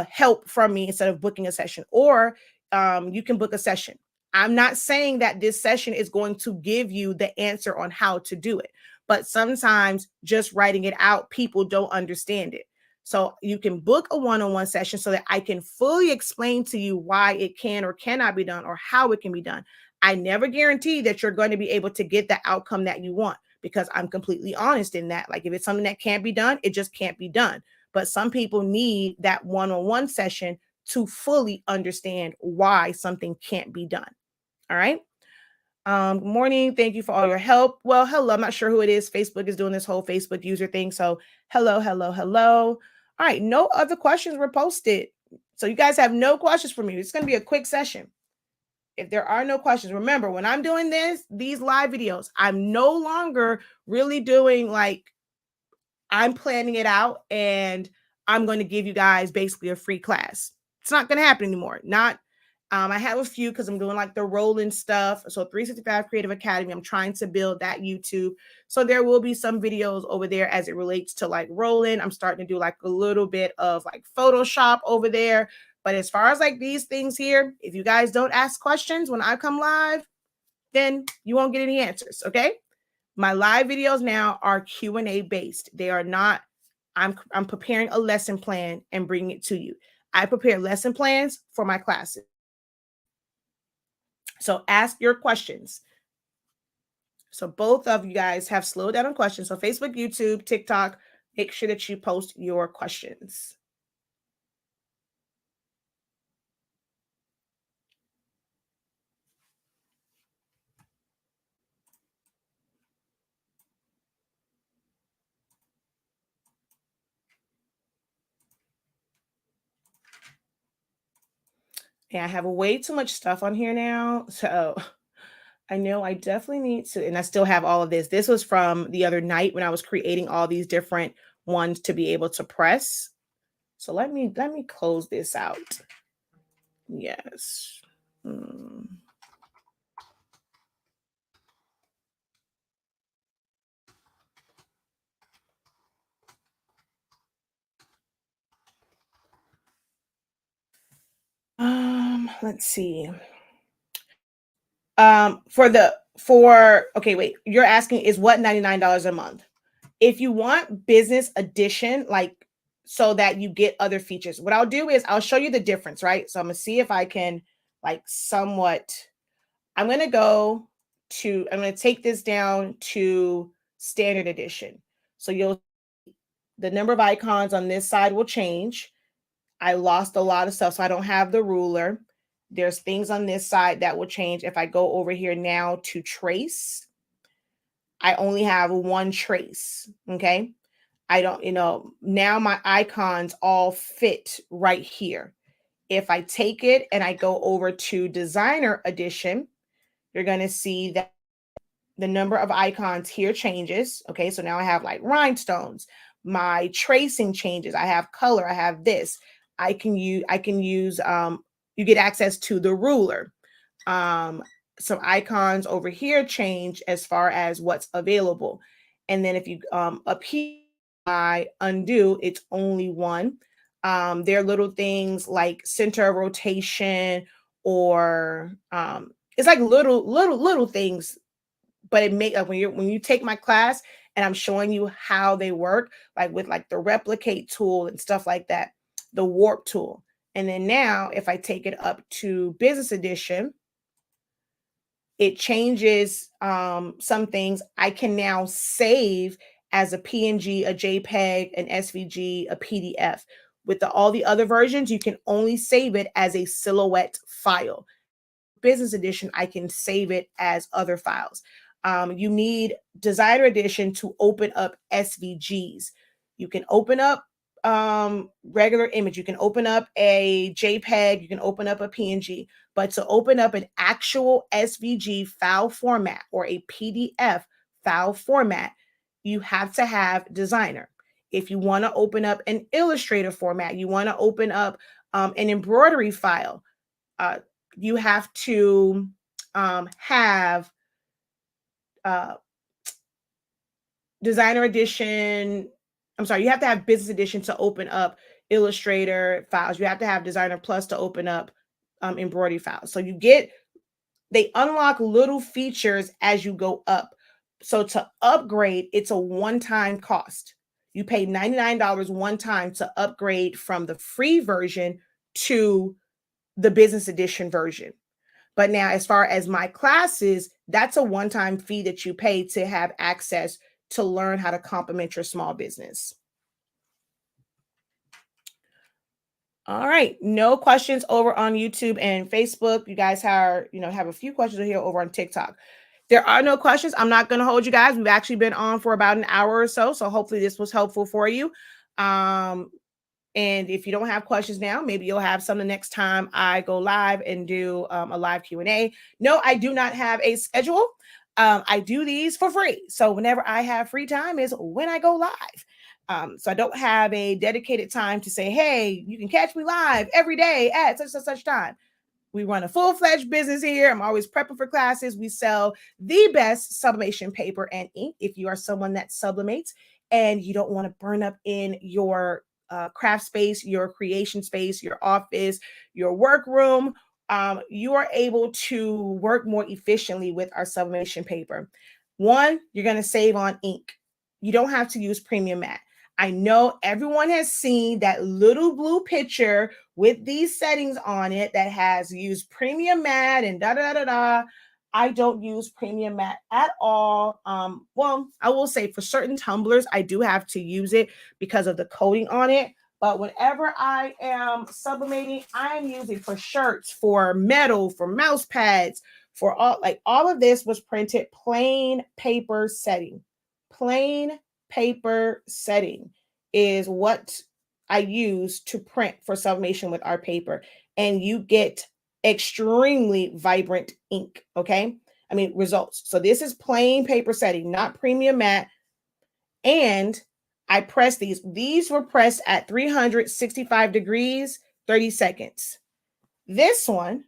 help from me instead of booking a session. Or you can book a session. I'm not saying that this session is going to give you the answer on how to do it, but sometimes just writing it out, people don't understand it. So you can book a one-on-one session so that I can fully explain to you why it can or cannot be done, or how it can be done. I never guarantee that you're going to be able to get the outcome that you want, because I'm completely honest in that. Like, if it's something that can't be done, it just can't be done. But some people need that one-on-one session to fully understand why something can't be done. All right. Good morning. Thank you for all your help. Well, hello. I'm not sure who it is. Facebook is doing this whole Facebook user thing. So hello. All right. No other questions were posted. So you guys have no questions for me. It's going to be a quick session. If there are no questions, remember, when I'm doing these live videos, I'm no longer really doing like, I'm planning it out and I'm going to give you guys basically a free class. It's not going to happen anymore. I have a few, because I'm doing like the rolling stuff. So 365 Creative Academy, I'm trying to build that YouTube. So there will be some videos over there as it relates to like rolling. I'm starting to do like a little bit of like Photoshop over there. But as far as like these things here, if you guys don't ask questions when I come live, then you won't get any answers. Okay. My live videos now are Q&A based. They are not, I'm preparing a lesson plan and bringing it to you. I prepare lesson plans for my classes. So ask your questions. So both of you guys have slowed down on questions. So Facebook, YouTube, TikTok, make sure that you post your questions. Yeah, I have way too much stuff on here now. So I know I definitely need to, and I still have all of this. This was from the other night when I was creating all these different ones to be able to press. So let me close this out. Yes. Mm. Let's see. For okay, wait. You're asking is what $99 a month? If you want business edition, like so that you get other features, what I'll do is I'll show you the difference, right? So I'm gonna see if I can like somewhat. I'm gonna take this down to standard edition. So you'll the number of icons on this side will change. I lost a lot of stuff, so I don't have the ruler. There's things on this side that will change. If I go over here now to trace, I only have one trace. Okay. I don't, now my icons all fit right here. If I take it and I go over to designer edition, you're going to see that the number of icons here changes. Okay. So now I have like rhinestones, my tracing changes. I have color. I have this. I can use, you get access to the ruler. Um, some icons over here change as far as what's available. And then if you up here, I undo, it's only one. There are little things like center of rotation or it's like little things, but it make like when you take my class and I'm showing you how they work, like with like the replicate tool and stuff like that, the warp tool. And then now if I take it up to business edition, it changes some things. I can now save as a PNG, a JPEG, an SVG, a PDF. With all the other versions, you can only save it as a silhouette file. Business edition, I can save it as other files. You need designer edition to open up SVGs. You can open up regular image. You can open up a JPEG. You can open up a PNG. But to open up an actual SVG file format or a PDF file format, you have to have designer. If you want to open up an Illustrator format, you want to open up an embroidery file, uh, you have to have uh, designer edition. I'm sorry, you have to have business edition to open up Illustrator files. You have to have designer plus to open up embroidery files. So they unlock little features as you go up. So to upgrade, it's a one-time cost. You pay $99 one time to upgrade from the free version to the business edition version. But now, as far as my classes, that's a one-time fee that you pay to have access to learn how to complement your small business. All right. No questions over on YouTube and Facebook. You guys have a few questions here over on TikTok. There are no questions. I'm not going to hold you guys. We've actually been on for about an hour or so. So hopefully this was helpful for you. And if you don't have questions now, maybe you'll have some the next time I go live and do a live Q&A. No, I do not have a schedule. I do these for free. So whenever I have free time is when I go live. So I don't have a dedicated time to say, hey, you can catch me live every day at such and such time. We run a full-fledged business here. I'm always prepping for classes. We sell the best sublimation paper and ink. If you are someone that sublimates and you don't want to burn up in your craft space, your creation space, your office, your workroom, you are able to work more efficiently with our sublimation paper. One, you're going to save on ink. You don't have to use premium matte. I know everyone has seen that little blue picture with these settings on it that has used premium matte and da da da da. I don't use premium matte at all. Well, I will say for certain tumblers, I do have to use it because of the coating on it. But whenever I am sublimating, I am using for shirts, for metal, for mouse pads, for all of this was printed plain paper setting. Plain paper setting is what I use to print for sublimation with our paper. And you get extremely vibrant ink. Okay. results. So this is plain paper setting, not premium matte. And I pressed these. These were pressed at 365 degrees, 30 seconds. This one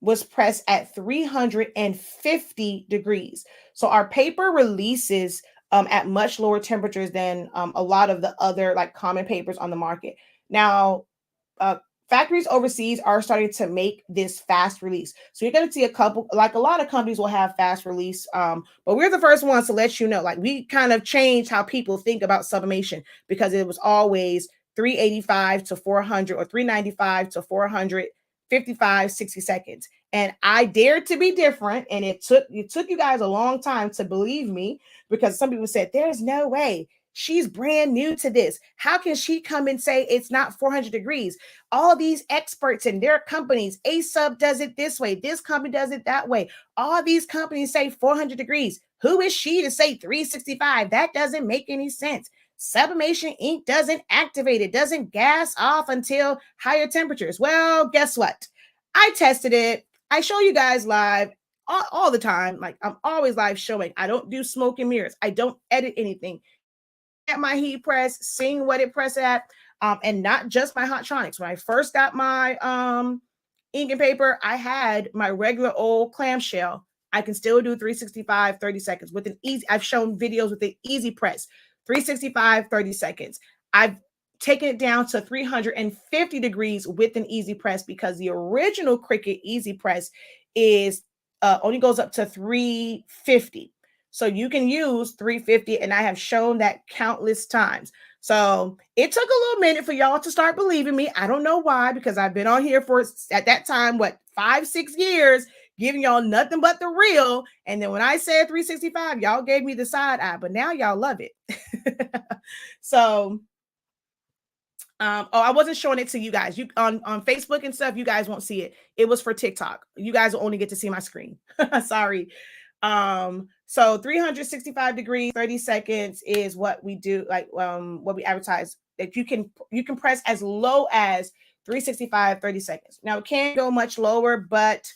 was pressed at 350 degrees. So our paper releases at much lower temperatures than a lot of the other like common papers on the market. Now, factories overseas are starting to make this fast release. So you're going to see a couple, like a lot of companies will have fast release. But we're the first ones to let you know, like we kind of changed how people think about sublimation, because it was always 385 to 400 or 395 to 400, 55, 60 seconds. And I dared to be different. And it took you guys a long time to believe me, because some people said, there's no way. She's brand new to this. How can she come and say it's not 400 degrees? All these experts in their companies, ASUB does it this way. This company does it that way. All these companies say 400 degrees. Who is she to say 365? That doesn't make any sense. Sublimation ink doesn't activate. It doesn't gas off until higher temperatures. Well, guess what? I tested it. I show you guys live all the time. Like I'm always live showing. I don't do smoke and mirrors. I don't edit anything. At my heat press, seeing what it press at, and not just my Hottronics. When I first got my ink and paper, I had my regular old clamshell. I can still do 365, 30 seconds with an easy. I've shown videos with the easy press, 365, 30 seconds. I've taken it down to 350 degrees with an easy press, because the original Cricut easy press is only goes up to 350. So you can use 350, and I have shown that countless times. So it took a little minute for y'all to start believing me. I don't know why, because I've been on here for, at that time, 5-6 years, giving y'all nothing but the real. And then when I said 365, y'all gave me the side eye, but now y'all love it. So, I wasn't showing it to you guys. You on Facebook and stuff, you guys won't see it. It was for TikTok. You guys will only get to see my screen. Sorry. So 365 degrees, 30 seconds is what we do, like what we advertise, that you can press as low as 365, 30 seconds. Now it can't go much lower, but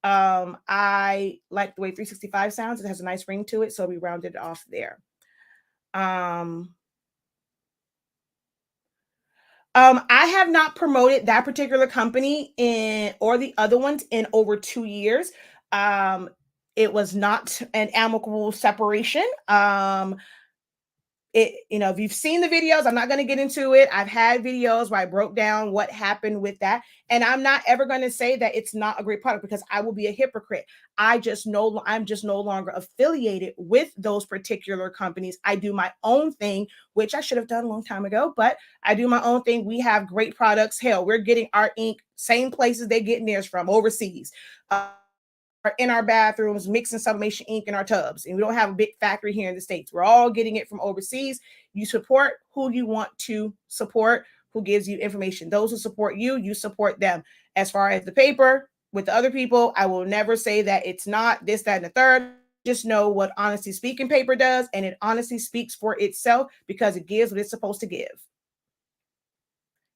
I like the way 365 sounds. It has a nice ring to it, so we rounded it off there. I have not promoted that particular company or the other ones in over 2 years. It was not an amicable separation. If you've seen the videos, I'm not going to get into it. I've had videos where I broke down what happened with that. And I'm not ever going to say that it's not a great product, because I will be a hypocrite. I'm just no longer affiliated with those particular companies. I do my own thing, which I should have done a long time ago, but I do my own thing. We have great products. Hell, we're getting our ink same places they get theirs from, overseas. In our bathrooms, mixing sublimation ink in our tubs, and we don't have a big factory here in the States. We're all getting it from overseas. You support who you want to support, who gives you information. Those who support you, you support them. As far as the paper with the other people, I will never say that it's not this, that, and the third. Just know what Honestly Speaking paper does, and it honestly speaks for itself, because it gives what it's supposed to give.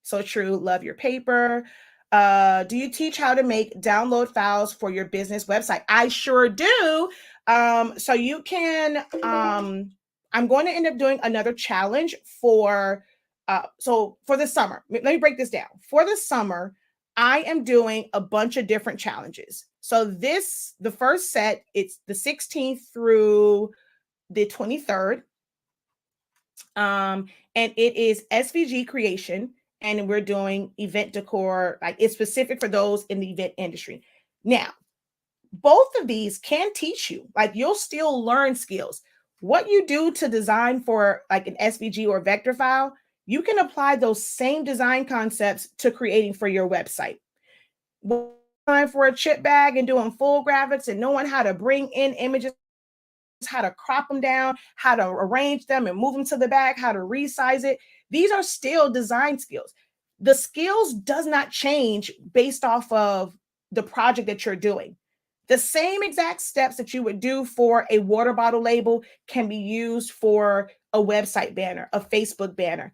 So true. Love your paper. Do you teach how to make download files for your business website? I sure do. So you can, I'm going to end up doing another challenge for the summer. Let me break this down. For the summer, I am doing a bunch of different challenges. So the first set, it's the 16th through the 23rd. And it is SVG creation. And we're doing event decor, like it's specific for those in the event industry. Now, both of these can teach you, like you'll still learn skills. What you do to design for like an SVG or vector file, you can apply those same design concepts to creating for your website. For a chip bag and doing full graphics and knowing how to bring in images, how to crop them down, how to arrange them and move them to the back, how to resize it. These are still design skills. The skills does not change based off of the project that you're doing. The same exact steps that you would do for a water bottle label can be used for a website banner, a Facebook banner.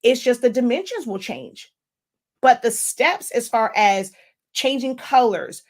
It's just the dimensions will change. But the steps as far as changing colors,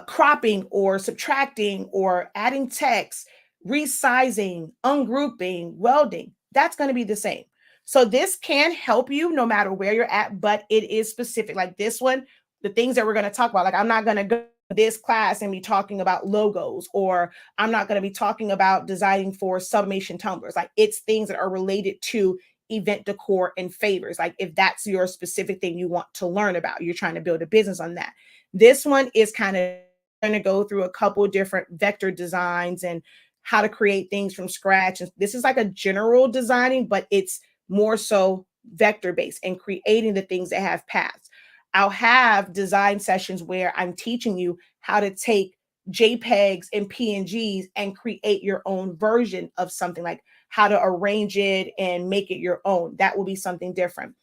cropping or subtracting or adding text, resizing, ungrouping, welding, that's going to be the same. So this can help you no matter where you're at, but it is specific. Like this one, the things that we're going to talk about, like I'm not going to go to this class and be talking about logos, or I'm not going to be talking about designing for sublimation tumblers. Like it's things that are related to event decor and favors. Like if that's your specific thing you want to learn about, you're trying to build a business on that. This one is kind of going to go through a couple different vector designs and how to create things from scratch. And this is like a general designing, but it's more so vector based and creating the things that have paths. I'll have design sessions where I'm teaching you how to take JPEGs and PNGs and create your own version of something, like how to arrange it and make it your own. That will be something different.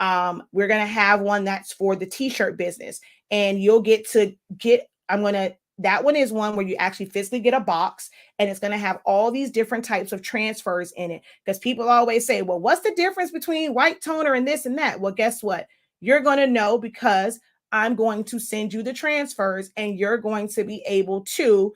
We're going to have one that's for the t-shirt business, and you'll get to get, that one is one where you actually physically get a box, and it's going to have all these different types of transfers in it. Because people always say, well, what's the difference between white toner and this and that? Well, guess what? You're going to know, because I'm going to send you the transfers, and you're going to be able to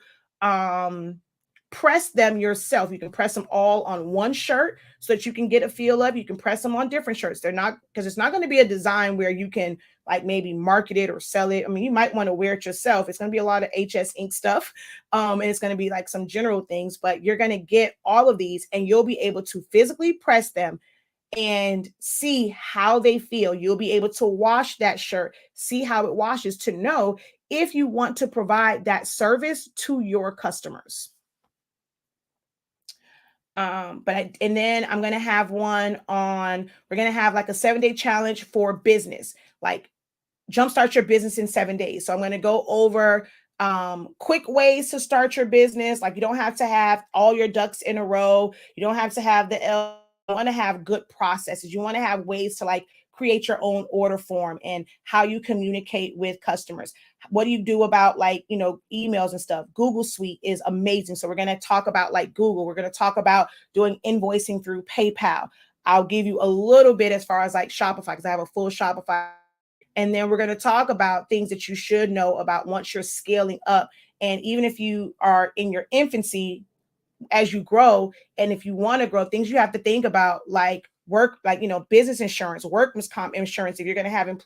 press them yourself. You can press them all on one shirt so that you can get a feel of. You can press them on different shirts. They're not, because it's not going to be a design where you can like maybe market it or sell it. I mean, you might want to wear it yourself. It's going to be a lot of HS ink stuff. And it's going to be like some general things, but you're going to get all of these, and you'll be able to physically press them and see how they feel. You'll be able to wash that shirt, see how it washes, to know if you want to provide that service to your customers. And then I'm going to have one on, we're going to have like a 7-day challenge for business, like jumpstart your business in 7 days. So I'm going to go over quick ways to start your business. Like you don't have to have all your ducks in a row. You don't have to have the L. You want to have good processes. You want to have ways to like create your own order form and how you communicate with customers. What do you do about like, emails and stuff? Google Suite is amazing. So we're going to talk about like Google. We're going to talk about doing invoicing through PayPal. I'll give you a little bit as far as like Shopify, because I have a full Shopify. And then we're going to talk about things that you should know about once you're scaling up. And even if you are in your infancy, as you grow, and if you want to grow, things you have to think about, like business insurance, workman's comp insurance, if you're going to have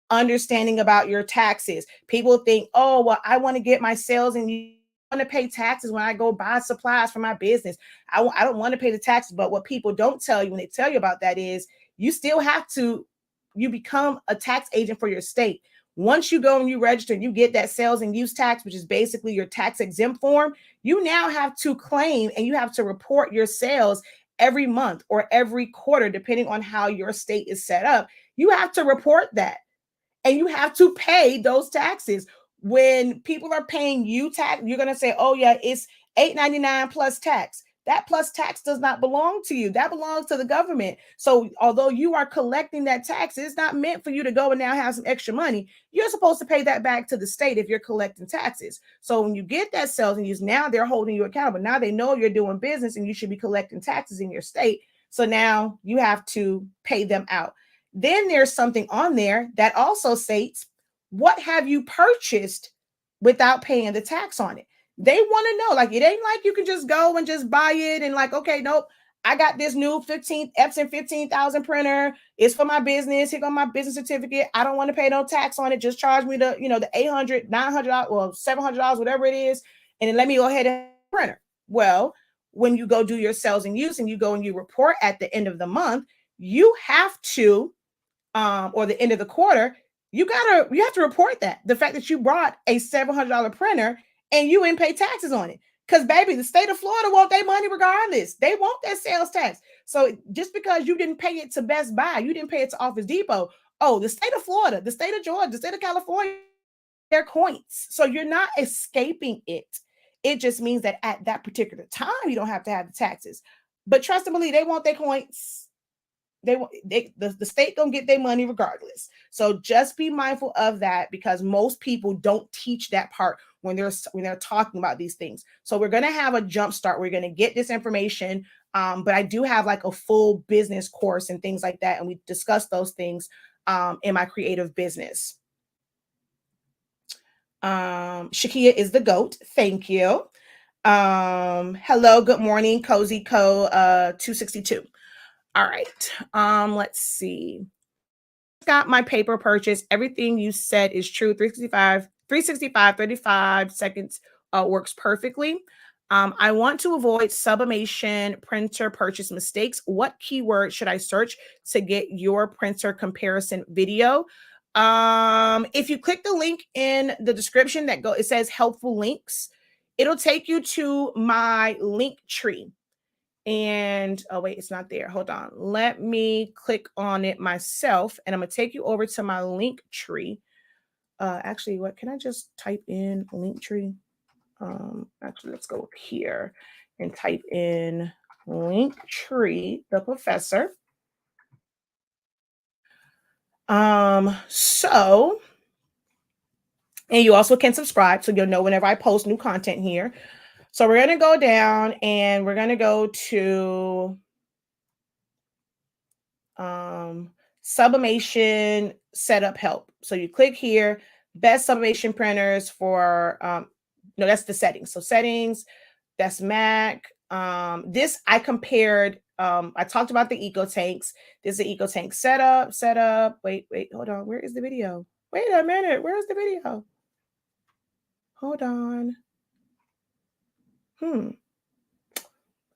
understanding about your taxes. People think, oh, well, I want to get my sales and you want to pay taxes when I go buy supplies for my business. I don't want to pay the taxes. But what people don't tell you when they tell you about that is you still have to, you become a tax agent for your state. Once you go and you register and you get that sales and use tax, which is basically your tax exempt form, you now have to claim and you have to report your sales every month or every quarter, depending on how your state is set up. You have to report that, and you have to pay those taxes. When people are paying you tax, you're going to say, oh yeah, it's $8.99 plus tax. That plus tax does not belong to you. That belongs to the government. So although you are collecting that tax, it's not meant for you to go and now have some extra money. You're supposed to pay that back to the state if you're collecting taxes. So when you get that sales and use, now they're holding you accountable. Now they know you're doing business and you should be collecting taxes in your state. So now you have to pay them out. Then there's something on there that also states, what have you purchased without paying the tax on it? They want to know, like, it ain't like you can just go and just buy it and like, okay, nope, I got this new Epson 15,000 printer. It's for my business. Here go my business certificate. I don't want to pay no tax on it. Just charge me the, the $800, $900, well, $700, whatever it is. And then let me go ahead and printer. Well, when you go do your sales and use and you go and you report at the end of the month, you have to, or the end of the quarter, you have to report that the fact that you brought a $700 printer and you didn't pay taxes on it. Because baby, the state of Florida want their money regardless. They want that sales tax. So just because you didn't pay it to Best Buy, you didn't pay it to Office Depot. Oh, the state of Florida, the state of Georgia, the state of California, their coins. So you're not escaping it. It just means that at that particular time, you don't have to have the taxes. But trust and believe, they want their coins. The state gonna get their money regardless. So just be mindful of that, because most people don't teach that part when they're talking about these things. So we're gonna have a jump start. We're gonna get this information, but I do have like a full business course and things like that, and we discuss those things in my creative business. Shakia is the GOAT. Thank you. Hello, good morning, Cozy Co 262. All right. Let's see. Got my paper purchase. Everything you said is true. 35 seconds works perfectly. I want to avoid sublimation printer purchase mistakes. What keyword should I search to get your printer comparison video? If you click the link in the description it says helpful links, it'll take you to my link tree. And oh wait, it's not there. Hold on. Let me click on it myself, and I'm gonna take you over to my link tree. Actually, what can I just type in link tree? Actually, let's go up here and type in link tree, the professor. So, and you also can subscribe so you'll know whenever I post new content here. So we're gonna go down and we're gonna go to sublimation setup help. So you click here, best sublimation printers for no, that's the settings. So settings, that's Mac. This I compared. I talked about the eco tanks. This is the eco tank setup. Wait, hold on. Where is the video? Wait a minute. Where's the video? Hold on.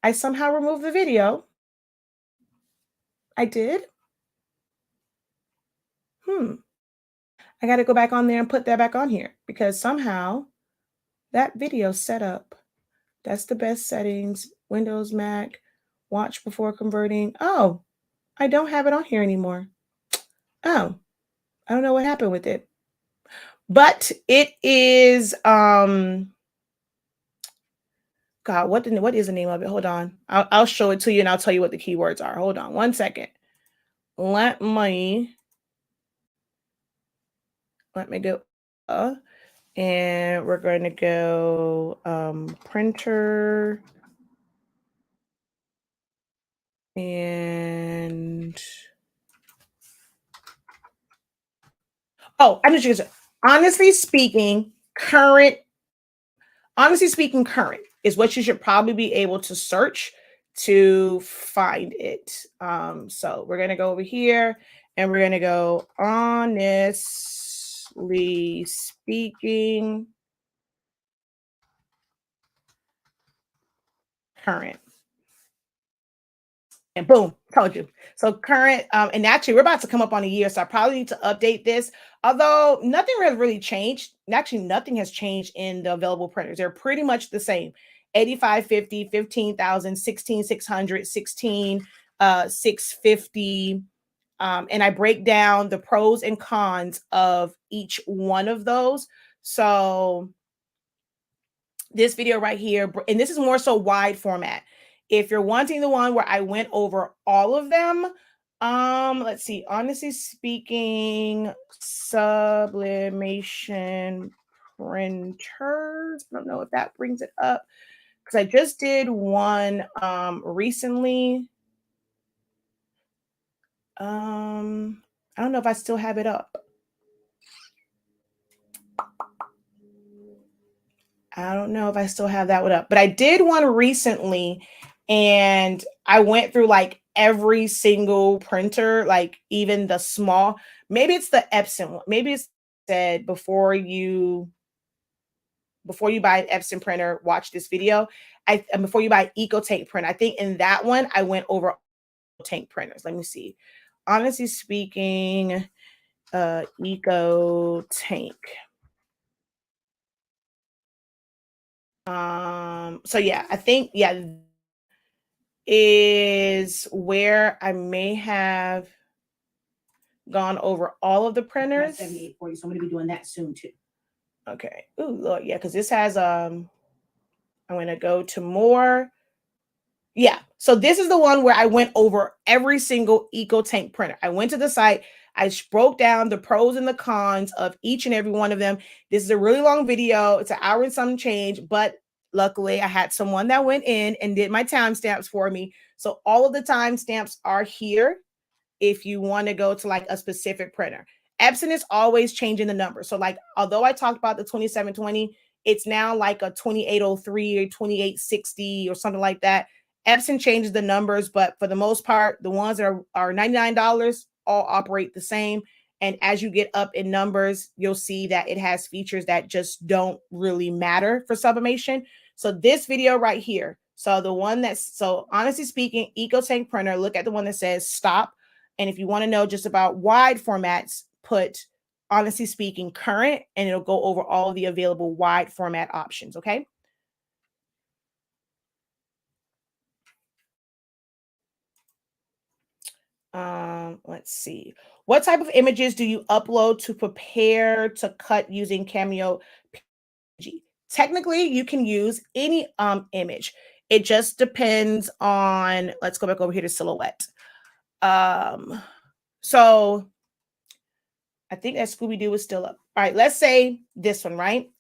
I somehow removed the video. I did. I got to go back on there and put that back on here because somehow that video setup, that's the best settings, Windows, Mac, watch before converting. Oh, I don't have it on here anymore. Oh, I don't know what happened with it. But it is, God, what is the name of it? Hold on. I'll show it to you and I'll tell you what the keywords are. Hold on 1 second. Let me go. And we're going to go printer and I just honestly speaking, current is what you should probably be able to search to find it. So we're gonna go over here and we're gonna go honestly speaking current. And boom, told you. So current, and actually we're about to come up on a year, so I probably need to update this. Although nothing has really changed. Actually, nothing has changed in the available printers. They're pretty much the same. 8550, 15,000, 16,600, 650. And I break down the pros and cons of each one of those. So this video right here, and this is more so wide format. If you're wanting the one where I went over all of them, let's see, honestly speaking, sublimation printers. I don't know if that brings it up because I just did one recently. I don't know if I still have it up. I don't know if I still have that one up, but I did one recently and I went through like every single printer, like even the small, maybe it's the Epson one. Maybe it's said before you buy an Epson printer, watch this video. And before you buy Eco Tank printer, I think in that one, I went over tank printers. Let me see. Honestly speaking, Eco Tank. So yeah, I think, is where I may have gone over all of the printers. 7840, so I'm going to be doing that soon too. Okay. Ooh, Lord, yeah, because this has I'm going to go to more. Yeah. So this is the one where I went over every single Eco Tank printer. I went to the site. I broke down the pros and the cons of each and every one of them. This is a really long video. It's an hour and some change, but luckily I had someone that went in and did my timestamps for me. So all of the timestamps are here if you want to go to like a specific printer. Epson is always changing the number. So like, although I talked about the 2720, it's now like a 2803 or 2860 or something like that. Epson changes the numbers, but for the most part, the ones that are $99 all operate the same. And as you get up in numbers, you'll see that it has features that just don't really matter for sublimation. So this video right here, so the one that's, so honestly speaking, EcoTank printer, look at the one that says stop. And if you want to know just about wide formats, put honestly speaking current, and it'll go over all of the available wide format options. Okay. Let's see. What type of images do you upload to prepare to cut using Cameo PNG? Technically, you can use any image. It just depends on, let's go back over here to Silhouette. So I think that Scooby-Doo is still up. All right, let's say this one, right?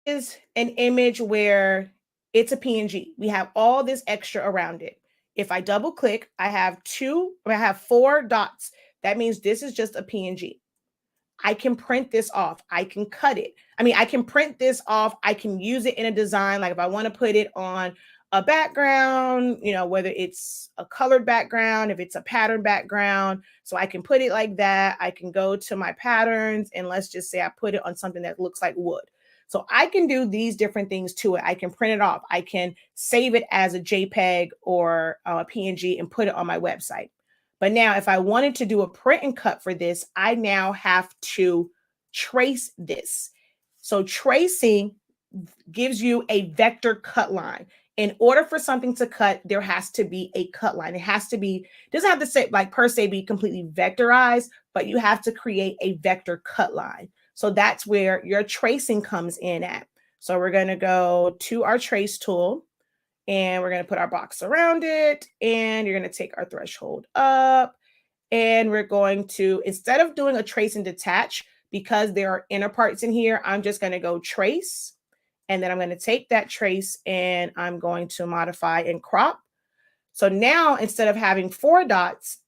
Is an image where it's a PNG. We have all this extra around it. If I double click, I have 4 dots. That means this is just a PNG. I can print this off. I can cut it. I mean, I can print this off. I can use it in a design. Like if I want to put it on a background, you know, whether it's a colored background, if it's a pattern background. So I can put it like that. I can go to my patterns and let's just say I put it on something that looks like wood. So I can do these different things to it. I can print it off. I can save it as a JPEG or a PNG and put it on my website. But now if I wanted to do a print and cut for this, I now have to trace this. So tracing gives you a vector cut line. In order for something to cut, there has to be a cut line. It has to be, doesn't have to say like per se be completely vectorized, but you have to create a vector cut line. So that's where your tracing comes in at. So we're going to go to our trace tool and we're going to put our box around it. And you're going to take our threshold up and we're going to, instead of doing a trace and detach, because there are inner parts in here, I'm just going to go trace. And then I'm going to take that trace and I'm going to modify and crop. So now instead of having 4 dots,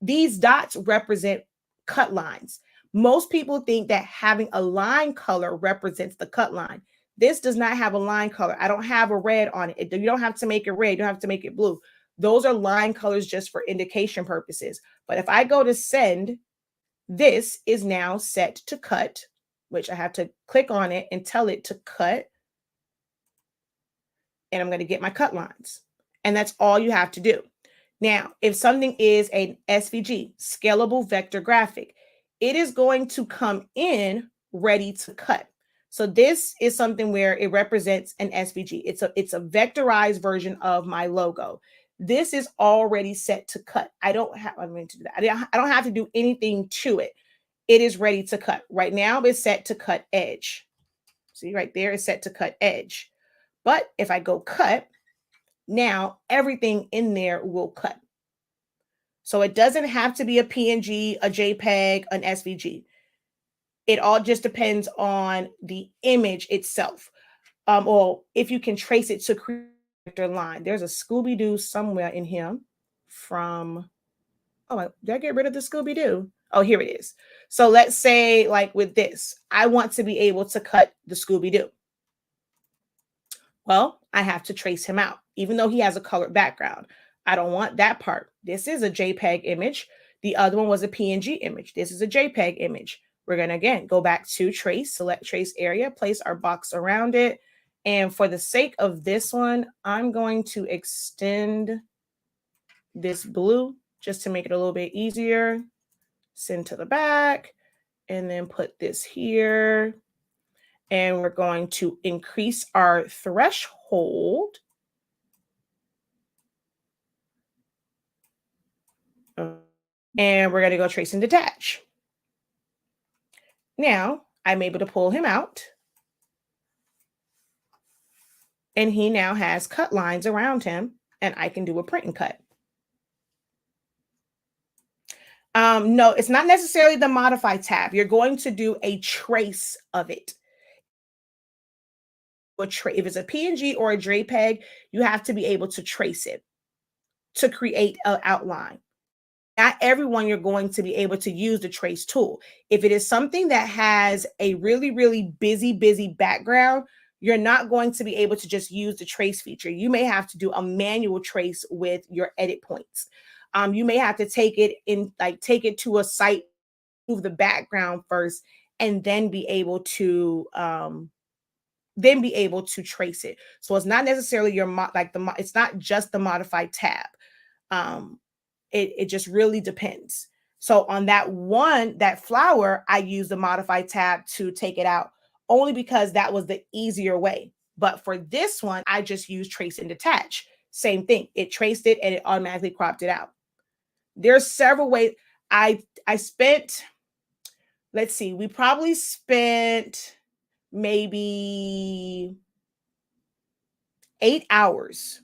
these dots represent cut lines. Most people think that having a line color represents the cut line. This does not have a line color. I don't have a red on it. You don't have to make it red. You don't have to make it blue. Those are line colors just for indication purposes. But if I go to send, this is now set to cut, which I have to click on it and tell it to cut. And I'm going to get my cut lines. And that's all you have to do. Now, if something is an SVG, scalable vector graphic, it is going to come in ready to cut. So this is something where it represents an SVG. It's a vectorized version of my logo. This is already set to cut. I don't have to do anything to it. It is ready to cut. Right now, it's set to cut edge. See right there, it's set to cut edge. But if I go cut, now everything in there will cut. So it doesn't have to be a PNG, a JPEG, an SVG. It all just depends on the image itself. Or if you can trace it to create a line. There's a Scooby-Doo somewhere in here from, oh, did I get rid of the Scooby-Doo? Oh, here it is. So let's say like with this, I want to be able to cut the Scooby-Doo. Well, I have to trace him out, even though he has a colored background. I don't want that part. This is a JPEG image. The other one was a PNG image. This is a JPEG image. We're going to, again, go back to trace, select trace area, place our box around it. And for the sake of this one, I'm going to extend this blue just to make it a little bit easier. Send to the back and then put this here. And we're going to increase our threshold. And we're going to go trace and detach. Now I'm able to pull him out. And he now has cut lines around him and I can do a print and cut. No, it's not necessarily the modify tab. You're going to do a trace of it. If it's a PNG or a JPEG, you have to be able to trace it to create an outline. not everyone you're going to be able to use the trace tool. If it is something that has a really, really busy background, you're not going to be able to just use the trace feature. You may have to do a manual trace with your edit points. You may have to take it to a site, move the background first, and then be able to trace it. So it's not necessarily it's not just the modified tab. Um, it just really depends. So on that flower, I used the modify tab to take it out only because that was the easier way. But for this one, I just used trace and detach. Same thing. It traced it and it automatically cropped it out. There's several ways. I spent, let's see, we probably spent maybe 8 hours,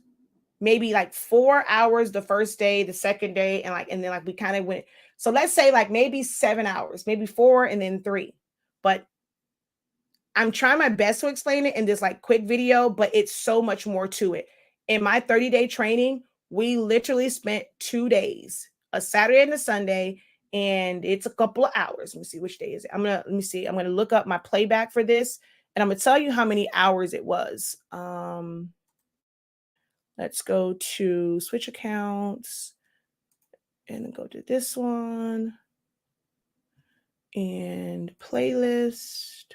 maybe like 4 hours the first day, the second day, and then we kind of went. So let's say like maybe 7 hours, maybe 4 and then 3. But I'm trying my best to explain it in this like quick video, but it's so much more to it. In my 30-day training, we literally spent 2 days, a Saturday and a Sunday, and it's a couple of hours. Let me see, which day is it? Let me see. I'm gonna look up my playback for this, and I'm gonna tell you how many hours it was. Let's go to switch accounts and then go to this one and playlist,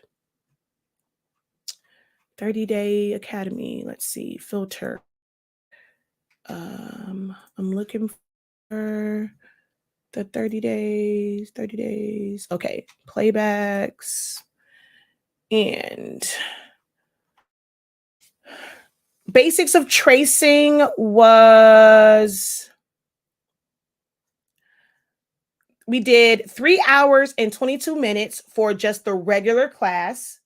30-day academy. Let's see, filter. I'm looking for the 30 days. Okay, playbacks and basics of tracing was, we did 3 hours and 22 minutes for just the regular class.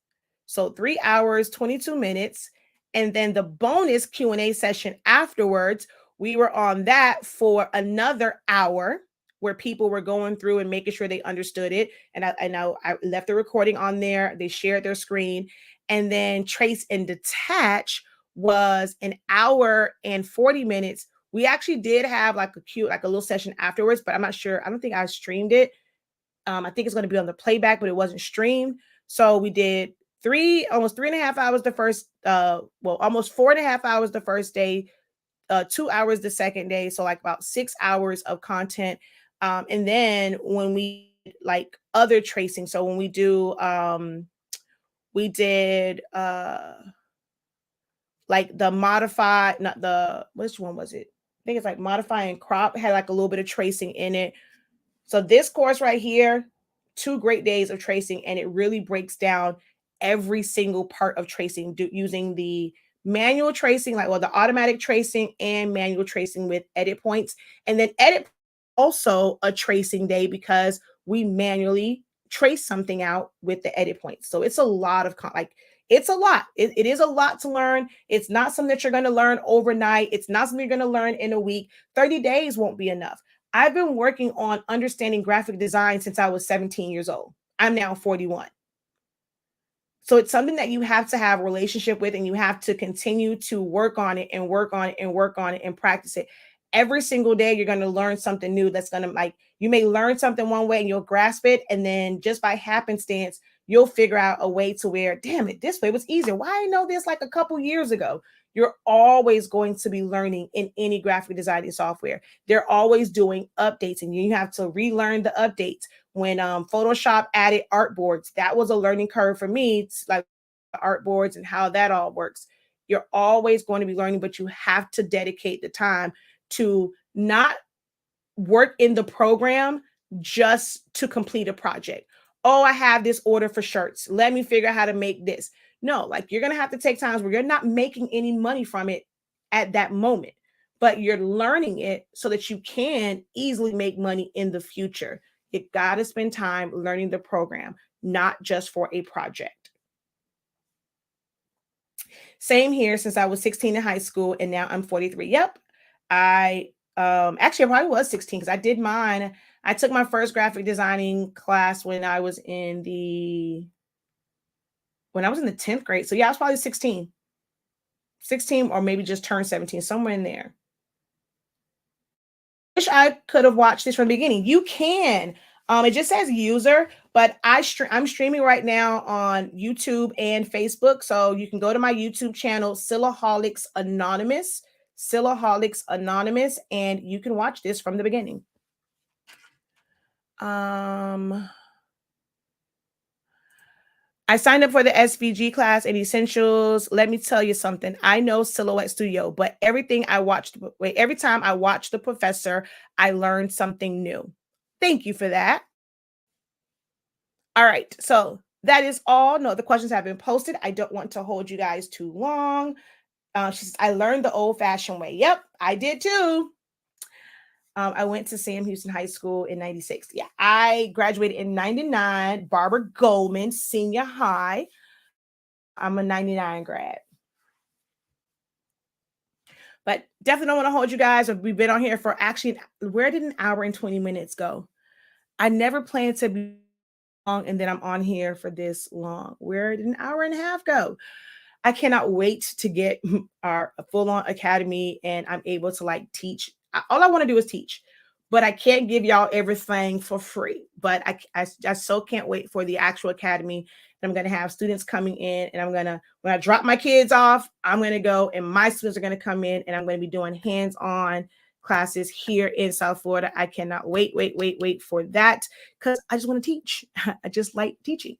So 3 hours, 22 minutes. And then the bonus Q&A session afterwards, we were on that for another hour where people were going through and making sure they understood it. And I left the recording on there. They shared their screen. And then trace and detach was an hour and 40 minutes. We actually did have like a little session afterwards, but I'm not sure. I don't think I streamed it. I think it's going to be on the playback, but it wasn't streamed. So we did almost 3.5 hours the first, almost 4.5 hours the first day, 2 hours the second day. So like about 6 hours of content. And then when we like other tracing, so when we did like the modify, not the, which one was it? I think it's like modify and crop, had like a little bit of tracing in it. So this course right here, 2 great days of tracing, and it really breaks down every single part of tracing using the manual tracing, the automatic tracing and manual tracing with edit points. And then edit also a tracing day because we manually trace something out with the edit points. So it's a lot of it's a lot. It is a lot to learn. It's not something that you're going to learn overnight. It's not something you're going to learn in a week. 30 days won't be enough. I've been working on understanding graphic design since I was 17 years old. I'm now 41. So it's something that you have to have a relationship with, and you have to continue to work on it and work on it and work on it and practice it. Every single day, you're going to learn something new that's going to you may learn something one way and you'll grasp it. And then just by happenstance, you'll figure out a way to where, damn it, this way was easier. Why I know this like a couple years ago? You're always going to be learning in any graphic designing software. They're always doing updates, and you have to relearn the updates. When Photoshop added artboards, that was a learning curve for me. It's like artboards and how that all works. You're always going to be learning, but you have to dedicate the time to not work in the program just to complete a project. Oh, I have this order for shirts. Let me figure out how to make this. No, you're going to have to take times where you're not making any money from it at that moment, but you're learning it so that you can easily make money in the future. You got to spend time learning the program, not just for a project. Same here, since I was 16 in high school and now I'm 43. Yep. I probably was 16 because I did mine. I took my first graphic designing class when I was in the 10th grade. So yeah, I was probably 16 or maybe just turned 17, somewhere in there. wish I could have watched this from the beginning. You can. It just says user, but I'm streaming right now on YouTube and Facebook. So you can go to my YouTube channel, Silaholics Anonymous, Silaholics Anonymous, and you can watch this from the beginning. I signed up for the SVG class and essentials. Let me tell you something. I know Silhouette Studio, but every time I watch the professor, I learned something new. Thank you for that. All right. So that is all. No, the questions have been posted. I don't want to hold you guys too long. She says, I learned the old fashioned way. Yep, I did too. I went to Sam Houston High School in 96. Yeah, I graduated in 99, Barbara Goldman Senior High. I'm a 99 grad. But definitely don't want to hold you guys. We've been on here for actually, where did an hour and 20 minutes go? I never planned to be long, and then I'm on here for this long. Where did an hour and a half go? I cannot wait to get our full-on academy and I'm able to like teach. All I want to do is teach, but I can't give y'all everything for free. But I so can't wait for the actual academy. I'm going to have students coming in, and when I drop my kids off, I'm going to go and my students are going to come in, and I'm going to be doing hands-on classes here in South Florida. I cannot wait for that because I just want to teach. I just like teaching.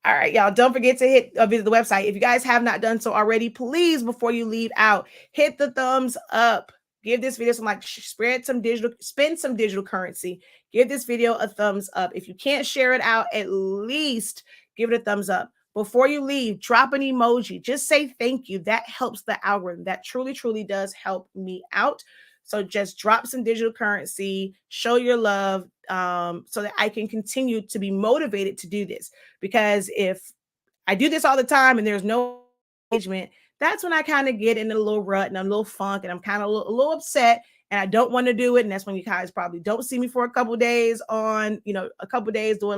All right, y'all, don't forget to visit the website. If you guys have not done so already, please, before you leave out, hit the thumbs up. Give this video some like, spend some digital currency. Give this video a thumbs up. If you can't share it out, at least give it a thumbs up. Before you leave, drop an emoji. Just say thank you. That helps the algorithm. That truly, truly does help me out. So just drop some digital currency, show your love, so that I can continue to be motivated to do this. Because if I do this all the time and there's no engagement, that's when I kind of get in a little rut and I'm a little funk and I'm kind of a little upset and I don't want to do it. And that's when you guys probably don't see me for a couple days doing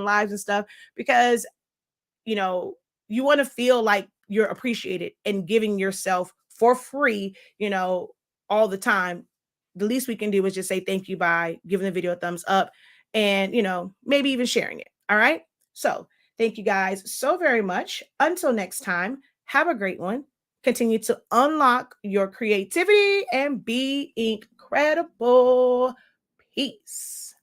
lives and stuff, because, you want to feel like you're appreciated and giving yourself for free, all the time. The least we can do is just say thank you by giving the video a thumbs up and, maybe even sharing it. All right. So thank you guys so very much. Until next time, have a great one. Continue to unlock your creativity and be incredible. Peace.